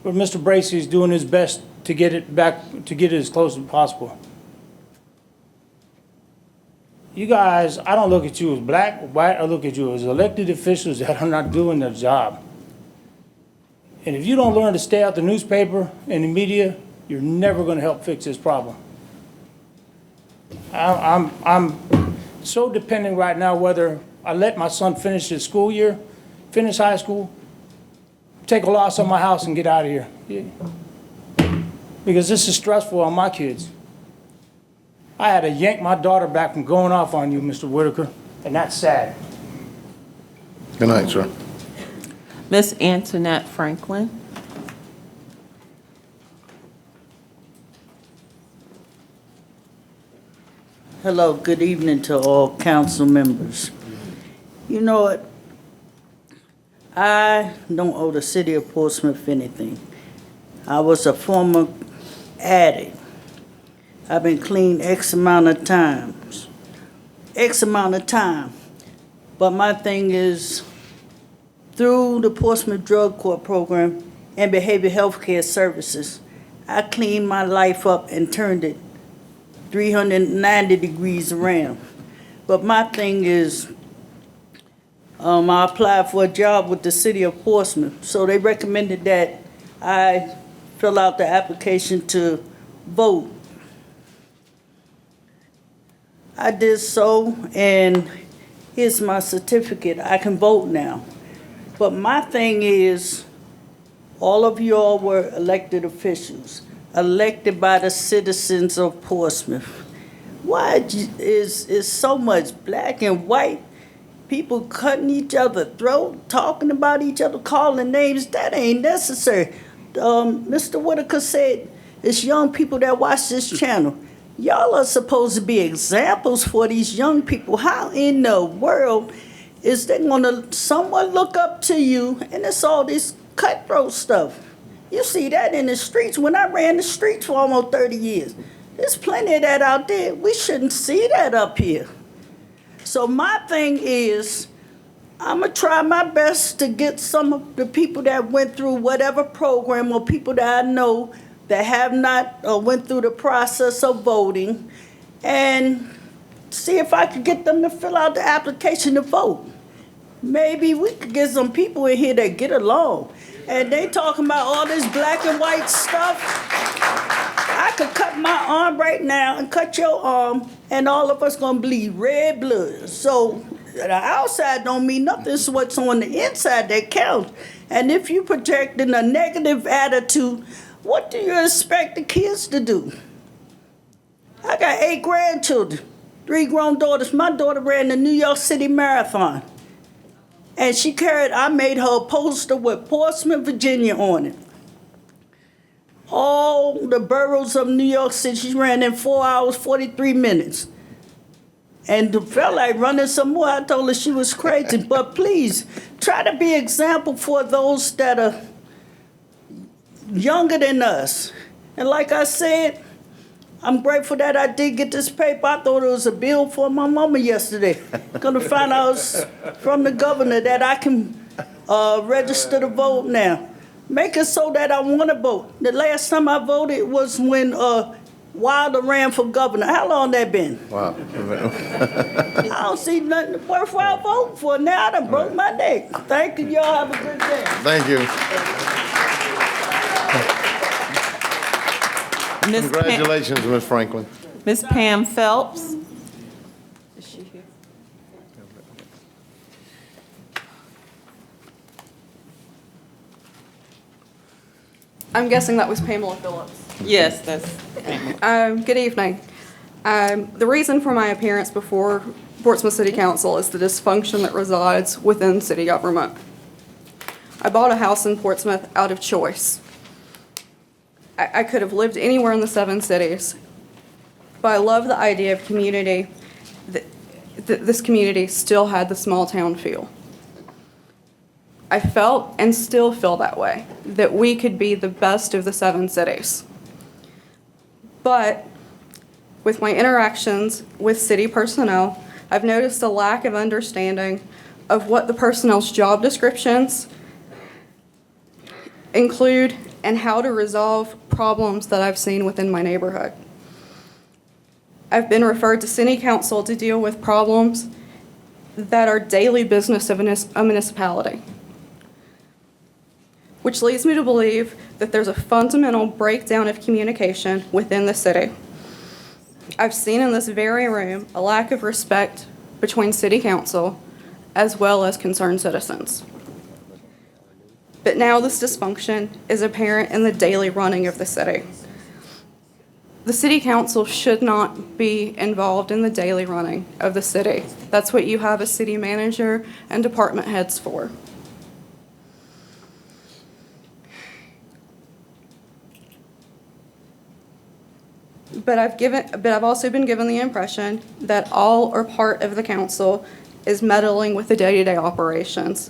S3: but Mr. Bracey is doing his best to get it back, to get it as close as possible. You guys, I don't look at you as black or white, I look at you as elected officials that are not doing their job. And if you don't learn to stay out the newspaper and the media, you're never going to help fix this problem. I'm so dependent right now whether I let my son finish his school year, finish high school, take a loss on my house and get out of here. Yeah. Because this is stressful on my kids. I had to yank my daughter back from going off on you, Mr. Whitaker, and that's sad.
S1: Good night, sir.
S4: Miss Antoinette Franklin.
S6: Hello, good evening to all council members. You know what? I don't owe the city of Portsmouth anything. I was a former addict. I've been clean X amount of time. But my thing is, through the Portsmouth Drug Court Program and Behavioral Health Care Services, I cleaned my life up and turned it 390 degrees around. But my thing is, I applied for a job with the city of Portsmouth, so they recommended that I fill out the application to vote. I did so, and here's my certificate. I can vote now. But my thing is, all of y'all were elected officials, elected by the citizens of Portsmouth. Why is so much black and white? People cutting each other throat, talking about each other, calling names. That ain't necessary. Mr. Whitaker said it's young people that watch this channel. Y'all are supposed to be examples for these young people. How in the world is they gonna somewhat look up to you? And it's all this cutthroat stuff. You see that in the streets. When I ran the streets for almost 30 years, there's plenty of that out there. We shouldn't see that up here. So my thing is, I'm gonna try my best to get some of the people that went through whatever program, or people that I know that have not went through the process of voting, and see if I could get them to fill out the application to vote. Maybe we could get some people in here that get along. And they talking about all this black and white stuff. I could cut my arm right now and cut your arm, and all of us gonna bleed red blood. So the outside don't mean nothing. It's what's on the inside that counts. And if you projecting a negative attitude, what do you expect the kids to do? I got 8 grandchildren, 3 grown daughters. My daughter ran the New York City Marathon. And I made her a poster with Portsmouth, Virginia on it. All the boroughs of New York City, she ran in 4 hours, 43 minutes. And felt like running some more. I told her she was crazy. But please, try to be an example for those that are younger than us. And like I said, I'm grateful that I did get this paper. I thought it was a bill for my mama yesterday. Gonna find out from the governor that I can register to vote now. Make it so that I want to vote. The last time I voted was when Wilder ran for governor. How long that been?
S1: Wow.
S6: I don't see nothing worthwhile voting for. Now I done broke my neck. Thank you. Y'all have a good day.
S1: Thank you. Congratulations, Ms. Franklin.
S4: Ms. Pam Phelps.
S11: I'm guessing that was Pamela Phillips.
S4: Yes, that's Pamela.
S11: Good evening. The reason for my appearance before Portsmouth City Council is the dysfunction that resides within city government. I bought a house in Portsmouth out of choice. I could have lived anywhere in the 7 cities, but I love the idea of community. This community still had the small town feel. I felt and still feel that way, that we could be the best of the 7 cities. But with my interactions with city personnel, I've noticed a lack of understanding of what the personnel's job descriptions include and how to resolve problems that I've seen within my neighborhood. I've been referred to city council to deal with problems that are daily business of a municipality, which leads me to believe that there's a fundamental breakdown of communication within the city. I've seen in this very room a lack of respect between city council as well as concerned citizens. But now this dysfunction is apparent in the daily running of the city. The city council should not be involved in the daily running of the city. That's what you have a city manager and department heads for. But I've also been given the impression that all or part of the council is meddling with the day-to-day operations,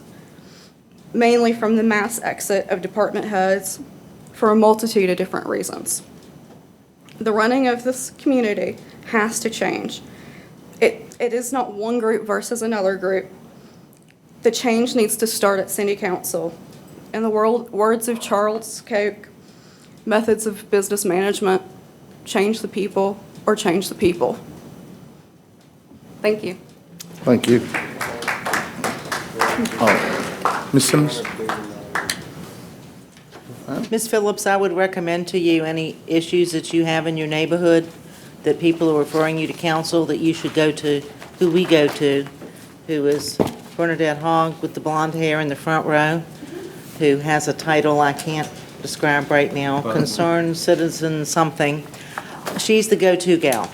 S11: mainly from the mass exit of department heads for a multitude of different reasons. The running of this community has to change. It is not one group versus another group. The change needs to start at City Council. In the words of Charles Koch, methods of business management, change the people or change the people. Thank you.
S1: Thank you. Ms. Simmons?
S17: Ms. Phillips, I would recommend to you any issues that you have in your neighborhood that people are referring you to council, that you should go to who we go to, who is Bernadette Hogg with the blonde hair in the front row, who has a title I can't describe right now, Concerned Citizen something. She's the go-to gal.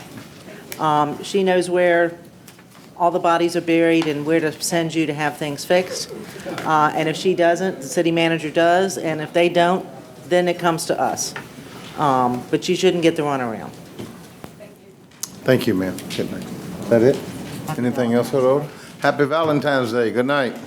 S17: She knows where all the bodies are buried and where to send you to have things fixed. And if she doesn't, the city manager does, and if they don't, then it comes to us. But you shouldn't get the runaround.
S1: Thank you, ma'am. Good night. Is that it? Anything else, Harold? Happy Valentine's Day. Good night.